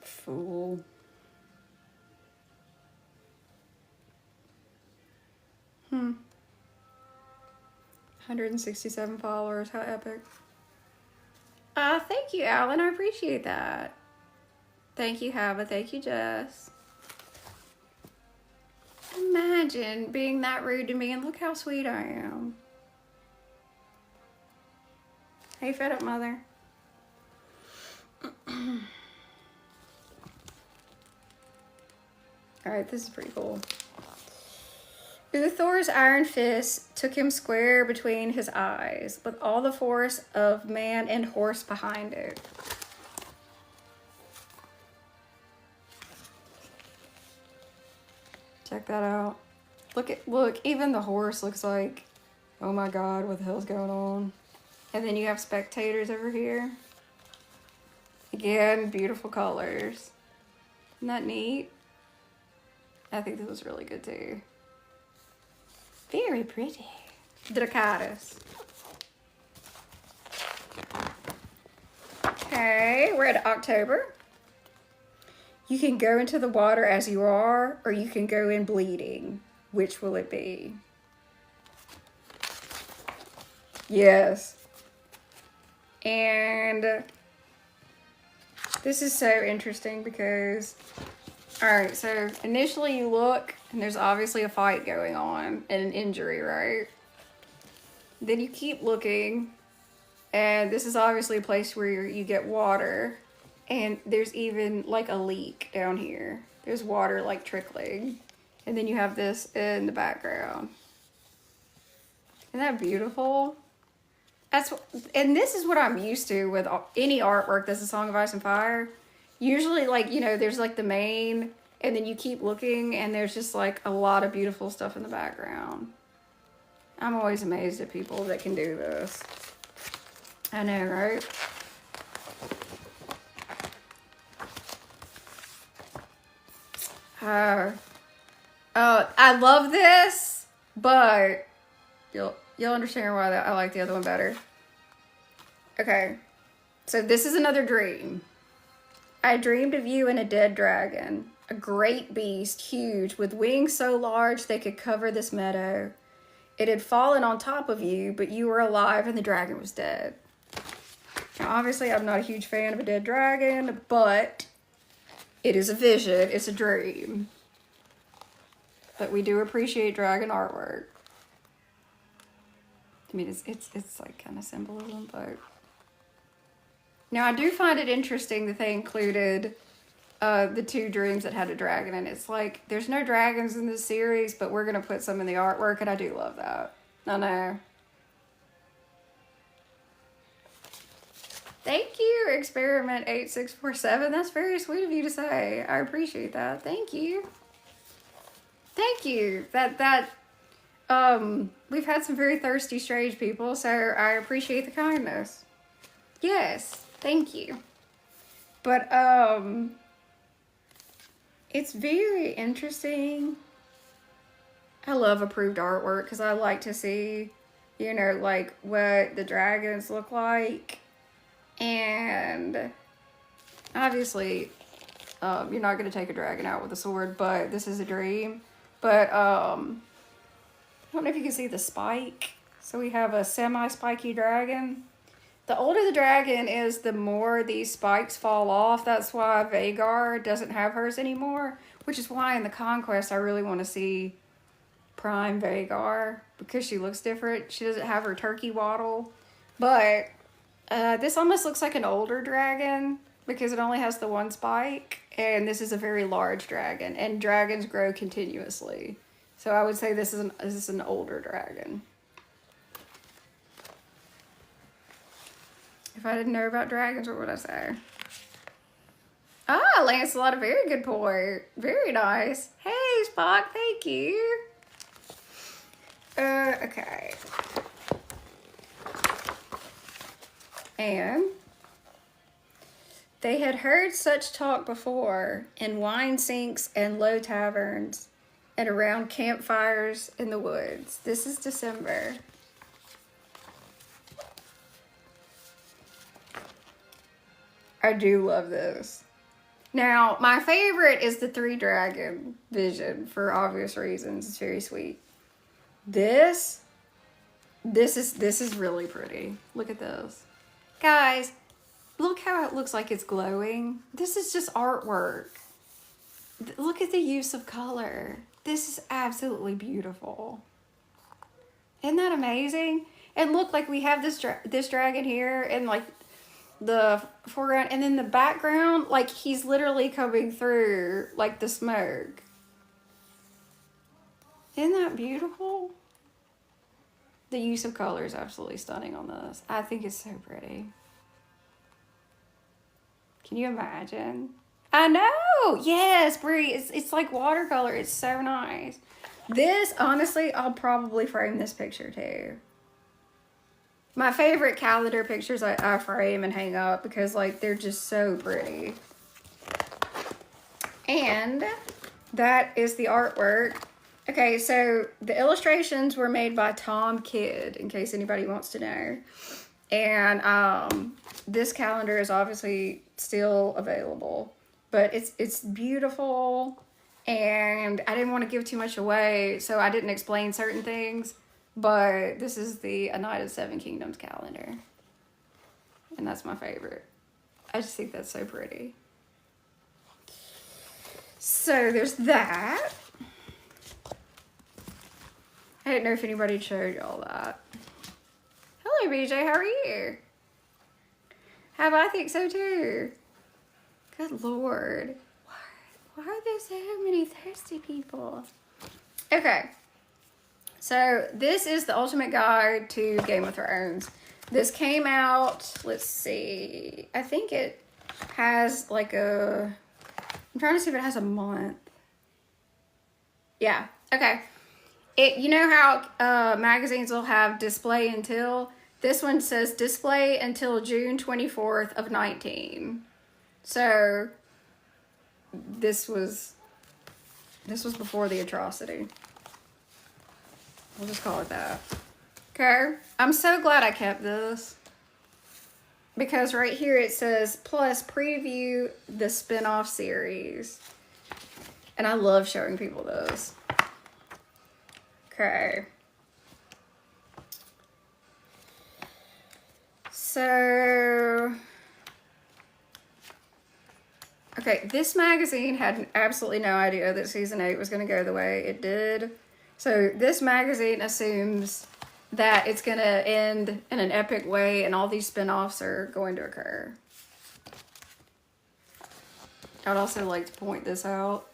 Fool. Hmm. 167 followers. How epic. Thank you, Alan. I appreciate that. Thank you, Hava. Thank you, Jess. Imagine being that rude to me, and look how sweet I am. Hey, fed up mother. Alright, this is pretty cool. Uthor's iron fist took him square between his eyes, with all the force of man and horse behind it. Check that out. Look, even the horse looks like, oh my god, what the hell's going on? And then you have spectators over here. Again, beautiful colors. Isn't that neat? I think this was really good too. Very pretty. Dracarys. Okay, we're at October. You can go into the water as you are, or you can go in bleeding. Which will it be? Yes. And this is so interesting because, all right, so initially you look and there's obviously a fight going on and an injury, right? Then you keep looking and this is obviously a place where you get water, and there's even like a leak down here. There's water like trickling, and then you have this in the background. Isn't that beautiful? And this is what I'm used to with any artwork that's a Song of Ice and Fire. Usually, like, you know, there's like the main, and then you keep looking and there's just like a lot of beautiful stuff in the background. I'm always amazed at people that can do this. I know, right? I love this, but you'll understand why I like the other one better. Okay, So this is another dream. I dreamed of you and a dead dragon, a great beast, huge, with wings so large they could cover this meadow. It had fallen on top of you, but you were alive and the dragon was dead. Now, obviously, I'm not a huge fan of a dead dragon, but it is a vision. It's a dream. But we do appreciate dragon artwork. I mean, it's like kind of symbolism, but... Now, I do find it interesting that they included the 2 dreams that had a dragon, and it's like, there's no dragons in this series, but we're going to put some in the artwork, and I do love that. I know. Thank you, Experiment 8647. That's very sweet of you to say. I appreciate that. Thank you. Thank you. We've had some very thirsty, strange people, so I appreciate the kindness. Yes, thank you. But, it's very interesting. I love approved artwork because I like to see, you know, like what the dragons look like. And obviously, you're not going to take a dragon out with a sword, but this is a dream. But, I don't know if you can see the spike. So we have a semi-spiky dragon. The older the dragon is, the more these spikes fall off. That's why Vhagar doesn't have hers anymore. Which is why in the Conquest I really want to see Prime Vhagar. Because she looks different. She doesn't have her turkey waddle. But this almost looks like an older dragon. Because it only has the 1 spike. And this is a very large dragon. And dragons grow continuously. So I would say this is an older dragon. If I didn't know about dragons, what would I say? Ah, Lancelot, a very good point. Very nice. Hey, Spock, thank you. Okay. And they had heard such talk before in wine sinks and low taverns and around campfires in the woods. This is December. I do love this. Now, my favorite is the 3 dragon vision for obvious reasons. It's very sweet. This is really pretty. Look at this. Guys, look how it looks like it's glowing. This is just artwork. Look at the use of color. This is absolutely beautiful. Isn't that amazing? And look, like we have this dragon here and like the foreground, and then the background, like he's literally coming through like the smoke. Isn't that beautiful? The use of color is absolutely stunning on this. I think it's so pretty. Can you imagine? I know! Yes, Brie, it's like watercolor. It's so nice. This, honestly, I'll probably frame this picture too. My favorite calendar pictures I frame and hang up because like they're just so pretty. And that is the artwork. Okay, so the illustrations were made by Tom Kidd, in case anybody wants to know. And this calendar is obviously still available, but it's beautiful. And I didn't want to give too much away, so I didn't explain certain things. But this is the A Night of the Seven Kingdoms calendar. And that's my favorite. I just think that's so pretty. So there's that. I didn't know if anybody showed y'all that. Hello, BJ. How are you? I think so too. Good Lord. Why are there so many thirsty people? Okay. So this is the ultimate guide to Game of Thrones. This came out, let's see, I think it has like I'm trying to see if it has a month. Yeah, okay. You know how magazines will have display until? This one says display until June 24th of 19. So this was before the atrocity. We'll just call it that. Okay. I'm so glad I kept this. because right here it says, plus preview the spinoff series. And I love showing people those. Okay. So, okay, this magazine had absolutely no idea that season 8 was going to go the way it did. So this magazine assumes that it's going to end in an epic way and all these spin-offs are going to occur. I'd also like to point this out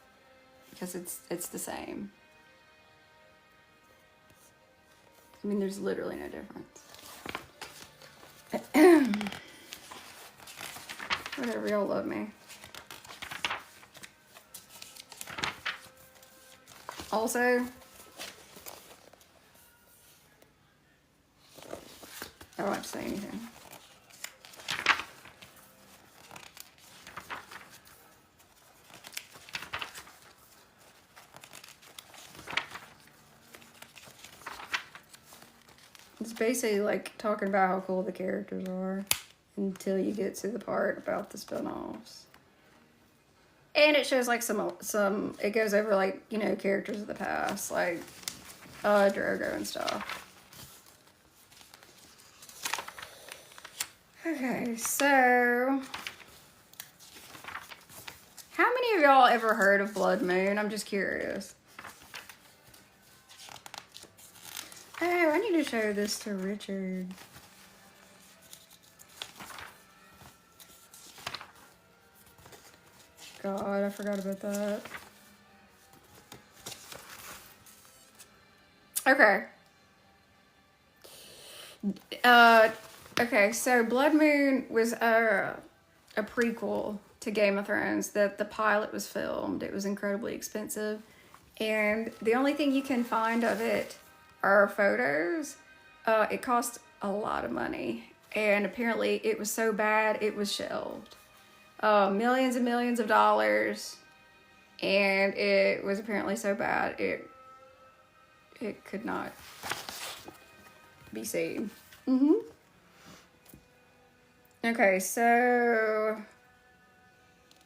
because it's the same. I mean, there's literally no difference. Whatever, y'all love me. Also, I don't have to say anything. It's basically like talking about how cool the characters are until you get to the part about the spinoffs. And it shows like some it goes over like, you know, characters of the past, like Drogo and stuff. Okay, so how many of y'all ever heard of Bloodmoon? I'm just curious. Oh, I need to show this to Richard. God, I forgot about that. Okay. Okay, so Bloodmoon was a prequel to Game of Thrones that the pilot was filmed. It was incredibly expensive. And the only thing you can find of it are photos. It cost a lot of money. And apparently it was so bad, it was shelved. Millions and millions of dollars. And it was apparently so bad, it could not be seen. Okay, so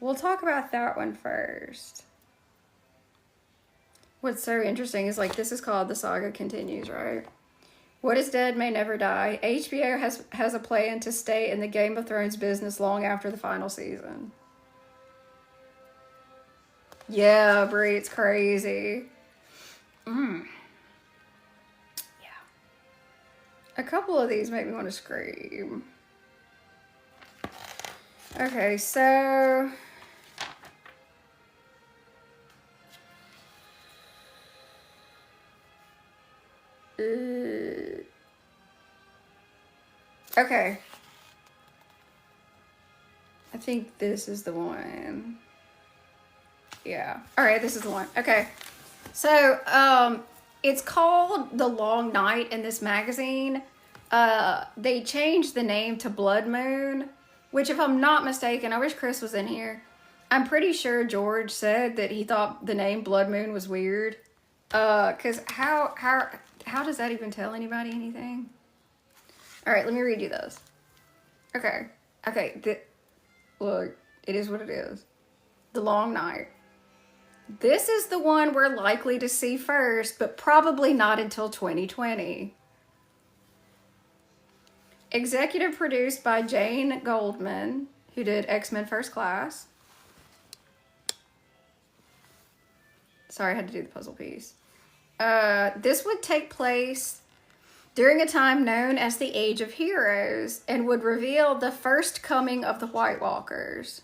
we'll talk about that one first. What's so interesting is like this is called The Saga Continues, right? What is dead may never die. HBO has a plan to stay in the Game of Thrones business long after the final season. Yeah, Brie, it's crazy. Yeah. A couple of these make me want to scream. Okay, so okay. I think this is the one. Yeah. All right, this is the one. Okay. So, it's called The Long Night in this magazine. They changed the name to Bloodmoon, which if I'm not mistaken, I wish Chris was in here. I'm pretty sure George said that he thought the name Bloodmoon was weird. Cause how does that even tell anybody anything? All right, let me read you those. Okay. Look, it is what it is. The Long Night. This is the one we're likely to see first, but probably not until 2020. Executive produced by Jane Goldman, who did X-Men First Class. Sorry, I had to do the puzzle piece. This would take place during a time known as the Age of Heroes and would reveal the first coming of the White Walkers.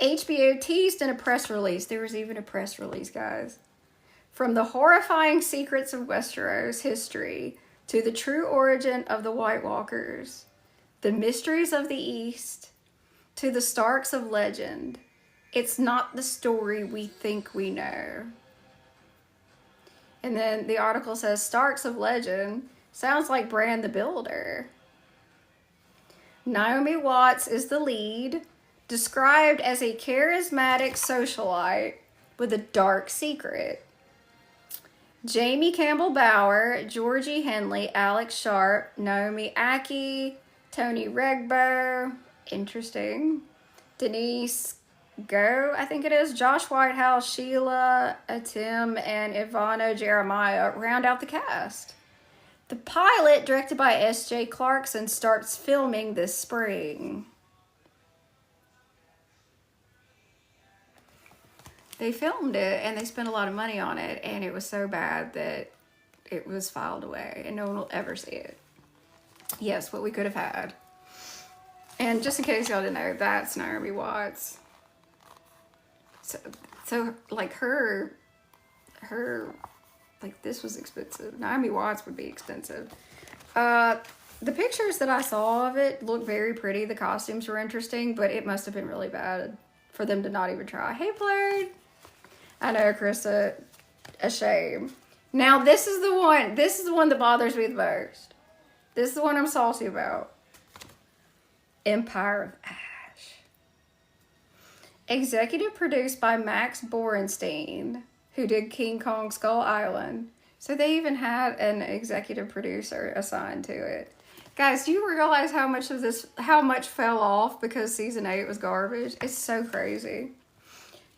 HBO teased in a press release. There was even a press release, guys. From the horrifying secrets of Westeros history to the true origin of the White Walkers, the mysteries of the East, to the Starks of legend, it's not the story we think we know. And then the article says, Starks of legend sounds like Bran the Builder. Naomi Watts is the lead, described as a charismatic socialite with a dark secret. Jamie Campbell Bower, Georgie Henley, Alex Sharp, Naomi Aki, Tony Regbo, interesting. Denise Go, I think it is. Josh Whitehouse, Sheila, Tim, and Ivano Jeremiah round out the cast. The pilot, directed by S.J. Clarkson, starts filming this spring. They filmed it, and they spent a lot of money on it, and it was so bad that it was filed away, and no one will ever see it. Yes, what we could have had. And just in case y'all didn't know, that's Naomi Watts. So like her, like this was expensive. Naomi Watts would be expensive. The pictures that I saw of it looked very pretty. The costumes were interesting, but it must have been really bad for them to not even try. Hey, Blurred. I know, Krista. A shame. Now, this is the one. This is the one that bothers me the most. This is the one I'm salty about. Empire of Ash. Executive produced by Max Borenstein, who did King Kong Skull Island. So they even had an executive producer assigned to it. Guys, do you realize how much fell off because season 8 was garbage? It's so crazy.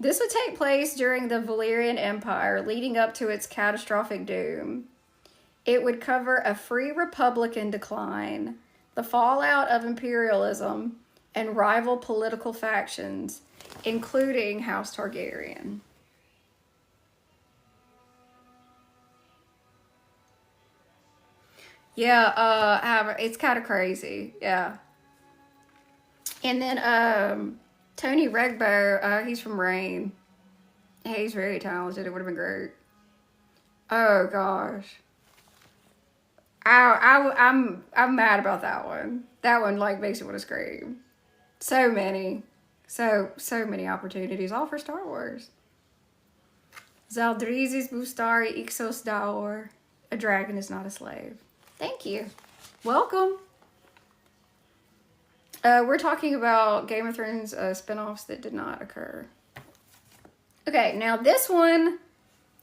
This would take place during the Valyrian Empire, leading up to its catastrophic doom. It would cover a free republic in decline, the fallout of imperialism, and rival political factions, including House Targaryen. Yeah, it's kind of crazy. Yeah. And then Tony Regbo, he's from Rain. He's very talented. It would have been great. Oh gosh. I'm mad about that one. That one like makes me want to scream. So many opportunities, all for Star Wars. Zaldrizis Bustari Ixos Daor. A dragon is not a slave. Thank you. Welcome. We're talking about Game of Thrones spinoffs that did not occur. Okay, now this one,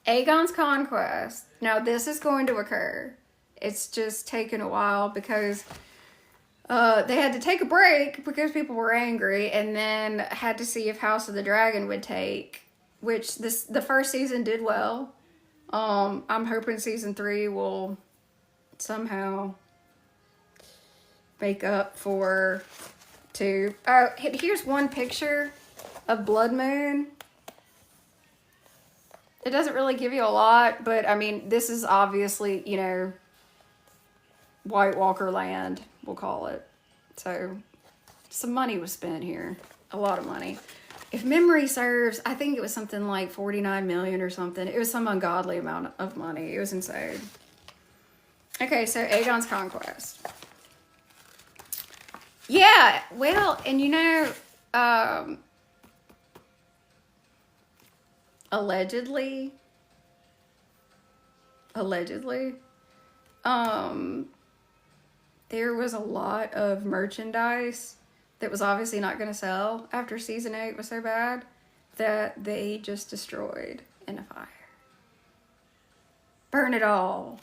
Aegon's Conquest. Now this is going to occur. It's just taken a while because they had to take a break because people were angry, and then had to see if House of the Dragon would take, which the first season did well. I'm hoping season 3 will somehow make up for 2. Oh, here's one picture of Bloodmoon. It doesn't really give you a lot, but I mean, this is obviously, you know, White Walker land, we'll call it. So some money was spent here. A lot of money. If memory serves, I think it was something like 49 million or something. It was some ungodly amount of money. It was insane. Okay, so Aegon's Conquest. Yeah, well, and you know, allegedly, there was a lot of merchandise that was obviously not going to sell after season 8 was so bad that they just destroyed in a fire. Burn it all.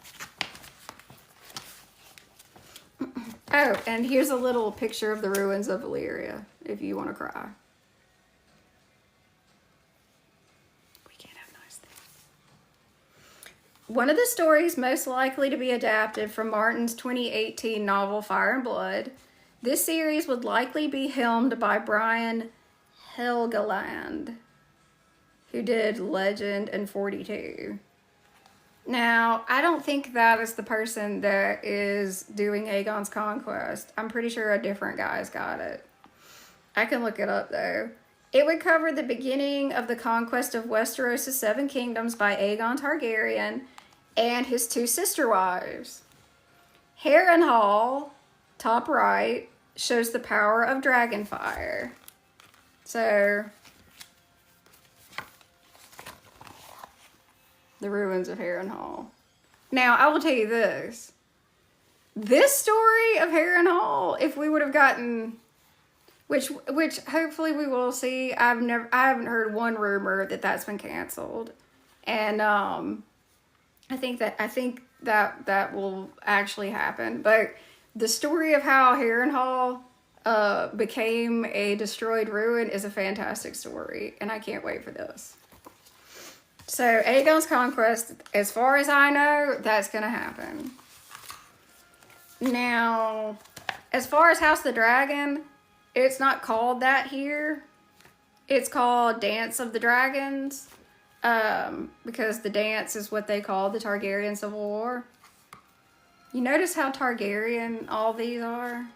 Oh, and here's a little picture of the ruins of Valyria, if you want to cry. We can't have nice things. One of the stories most likely to be adapted from Martin's 2018 novel Fire and Blood, this series would likely be helmed by Brian Helgeland, who did Legend and 42. Now, I don't think that is the person that is doing Aegon's Conquest. I'm pretty sure a different guy's got it. I can look it up, though. It would cover the beginning of the conquest of Westeros' 7 kingdoms by Aegon Targaryen and his 2 sister wives. Harrenhal, top right, shows the power of dragonfire. So, the ruins of Harrenhal. Now, I will tell you this. This story of Harrenhal, if we would have gotten, which hopefully we will see. I haven't heard one rumor that that's been canceled, and I think that will actually happen. But The story of how Harrenhal became a destroyed ruin is a fantastic story, and I can't wait for this. So, Aegon's Conquest, as far as I know, that's going to happen. Now, as far as House of the Dragon, it's not called that here. It's called Dance of the Dragons, because the dance is what they call the Targaryen Civil War. You notice how Targaryen all these are?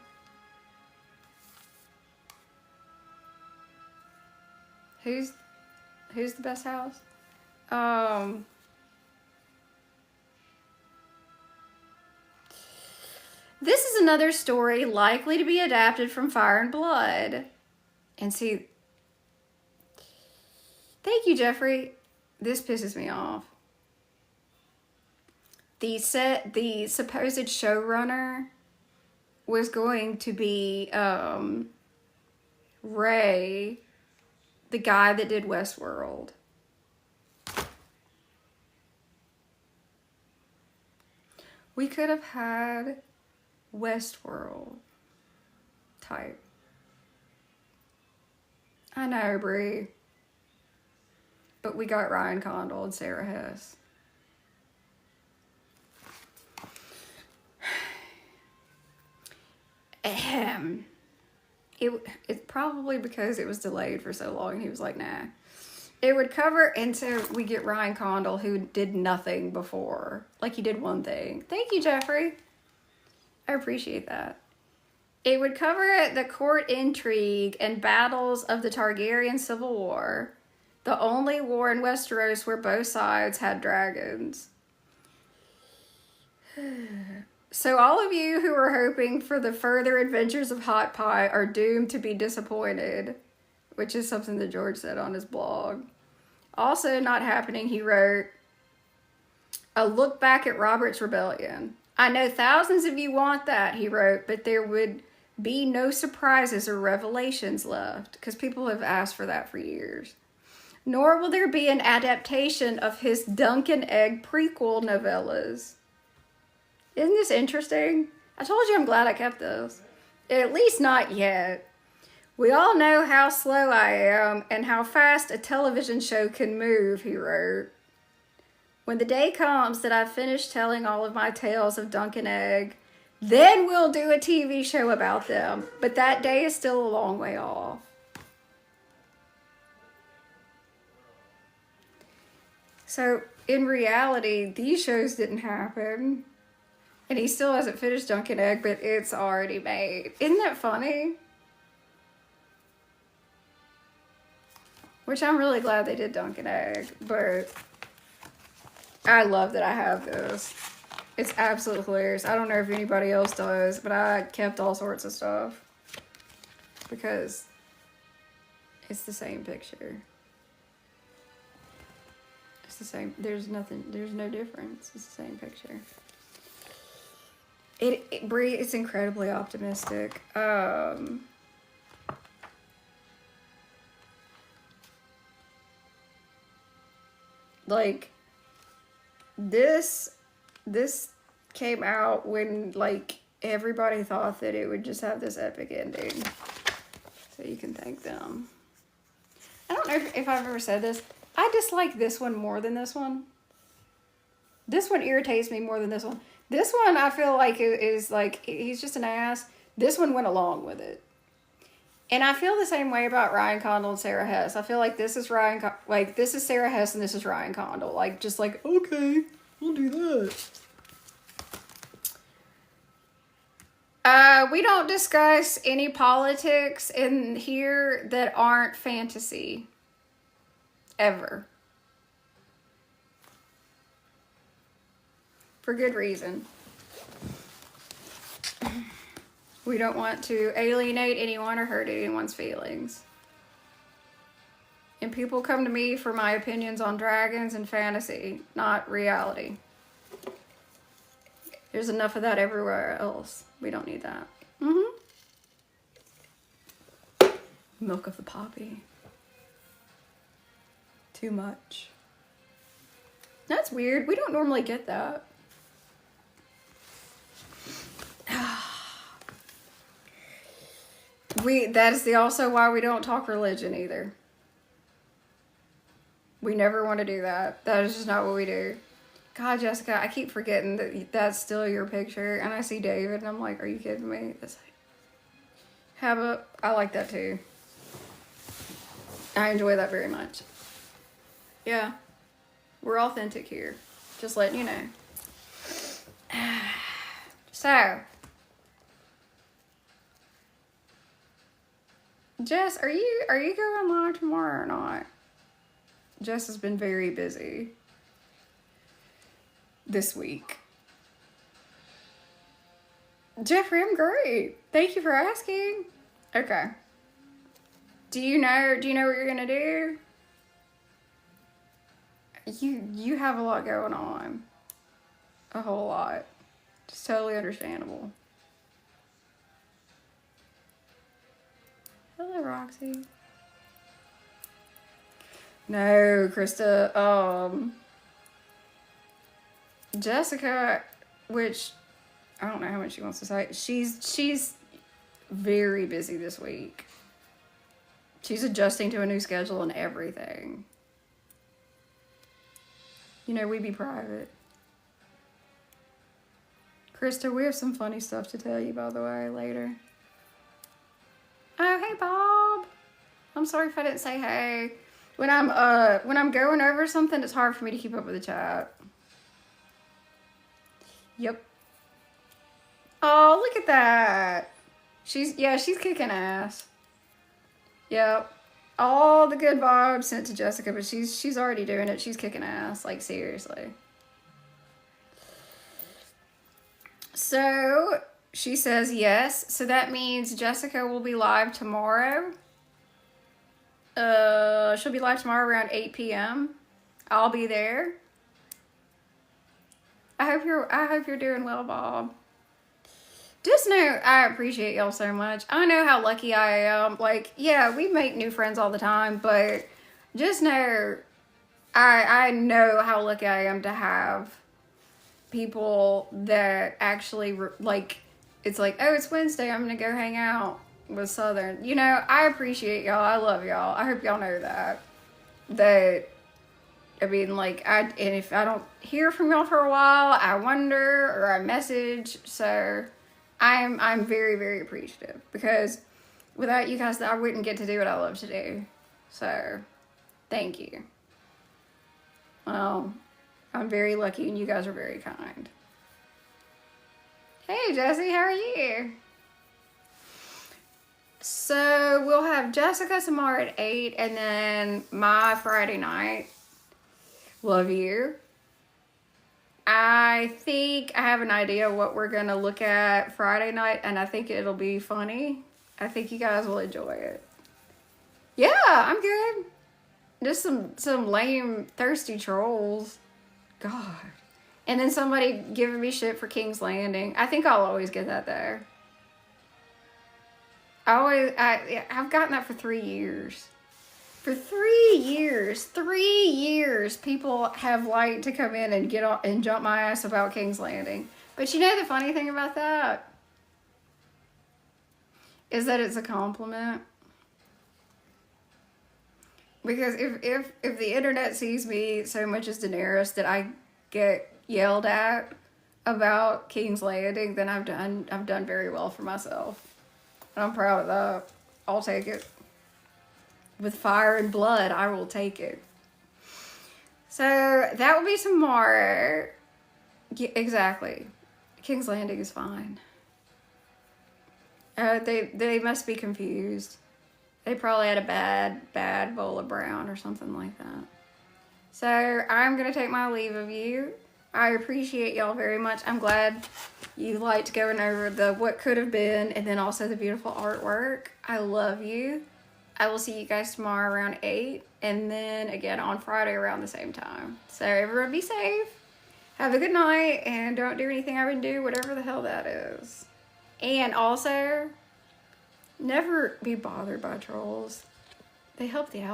Who's the best house? This is another story likely to be adapted from Fire and Blood. And see, thank you, Jeffrey. This pisses me off. The supposed showrunner was going to be Ray, the guy that did Westworld. We could have had Westworld type. I know, Brie. But we got Ryan Condal and Sarah Hess. It's probably because it was delayed for so long. He was like, nah. It would cover, and so we get Ryan Condal, who did nothing before. Like, he did one thing. Thank you, Jeffrey. I appreciate that. It would cover the court intrigue and battles of the Targaryen Civil War, the only war in Westeros where both sides had dragons. So all of you who are hoping for the further adventures of Hot Pie are doomed to be disappointed, which is something that George said on his blog. Also not happening, he wrote, a look back at Robert's Rebellion. I know thousands of you want that, he wrote, but there would be no surprises or revelations left, because people have asked for that for years. Nor will there be an adaptation of his Dunk and Egg prequel novellas. Isn't this interesting? I told you I'm glad I kept this. At least not yet. We all know how slow I am and how fast a television show can move, he wrote. When the day comes that I've finished telling all of my tales of Dunk and Egg, then we'll do a TV show about them. But that day is still a long way off. So, in reality, these shows didn't happen. And he still hasn't finished Dunk and Egg, but it's already made. Isn't that funny? Which I'm really glad they did Dunk and Egg, but I love that I have this. It's absolutely hilarious. I don't know if anybody else does, but I kept all sorts of stuff because it's the same picture. It's the same. There's no difference. It's the same picture. Brie, it's incredibly optimistic. Like, this came out when, like, everybody thought that it would just have this epic ending. So you can thank them. I don't know if I've ever said this. I dislike this one more than this one. This one irritates me more than this one. This one I feel like is like, he's just an ass. This one went along with it. And I feel the same way about Ryan Condal and Sarah Hess. I feel like this is this is Sarah Hess and this is Ryan Condal. Like, just like, okay, we'll do that. We don't discuss any politics in here that aren't fantasy. Ever. For good reason. We don't want to alienate anyone or hurt anyone's feelings. And people come to me for my opinions on dragons and fantasy, not reality. There's enough of that everywhere else. We don't need that. Milk of the poppy. Too much. That's weird. We don't normally get that. That is also why we don't talk religion either. We never want to do that. That is just not what we do. God, Jessica, I keep forgetting that that's still your picture. And I see David and I'm like, are you kidding me? I like that too. I enjoy that very much. Yeah. We're authentic here. Just letting you know. So. Jess, are you going live tomorrow or not? Jess has been very busy this week. Jeffrey, I'm great. Thank you for asking. Okay. Do you know what you're gonna do? You have a lot going on. A whole lot. It's totally understandable. Hello, Roxy. No, Krista. Jessica, which I don't know how much she wants to say. She's very busy this week. She's adjusting to a new schedule and everything. You know, we be private. Krista, we have some funny stuff to tell you, by the way, later. Oh, hey, Bob. I'm sorry if I didn't say hey. When I'm going over something, it's hard for me to keep up with the chat. Yep. Oh, look at that. She's kicking ass. Yep. All the good vibes sent to Jessica, but she's already doing it. She's kicking ass, like seriously. So she says yes. So that means Jessica will be live tomorrow. She'll be live tomorrow around 8 p.m. I'll be there. I hope you're doing well, Bob. Just know I appreciate y'all so much. I know how lucky I am. Like, yeah, we make new friends all the time, but just know I know how lucky I am to have people that actually, like, it's like, oh, it's Wednesday, I'm gonna go hang out with Southern. You know, I appreciate y'all. I love y'all. I hope y'all know that. I mean, like, and if I don't hear from y'all for a while, I wonder or I message. So I'm very, very appreciative because without you guys, I wouldn't get to do what I love to do. So thank you. Well, I'm very lucky and you guys are very kind. Hey, Jessie, how are you? So we'll have Jessica tomorrow at 8 and then my Friday night. Love you. I think I have an idea what we're going to look at Friday night, and I think it'll be funny. I think you guys will enjoy it. Yeah, I'm good. Just some lame, thirsty trolls. God. And then somebody giving me shit for King's Landing. I think I'll always get that there. I've gotten that for 3 years. For 3 years, people have liked to come in and get on and jump my ass about King's Landing. But you know the funny thing about that is that it's a compliment. Because if the internet sees me so much as Daenerys that I get yelled at about King's Landing, then I've done very well for myself. And I'm proud of that. I'll take it. With fire and blood, I will take it. So that will be tomorrow. Yeah, exactly. King's Landing is fine. They must be confused. They probably had a bad bowl of brown or something like that. So I'm going to take my leave of you. I appreciate y'all very much. I'm glad you liked going over the what could have been and then also the beautiful artwork. I love you. I will see you guys tomorrow around 8 and then again on Friday around the same time. So everyone be safe. Have a good night and don't do anything I would do, whatever the hell that is. And also, never be bothered by trolls. They help the algorithm.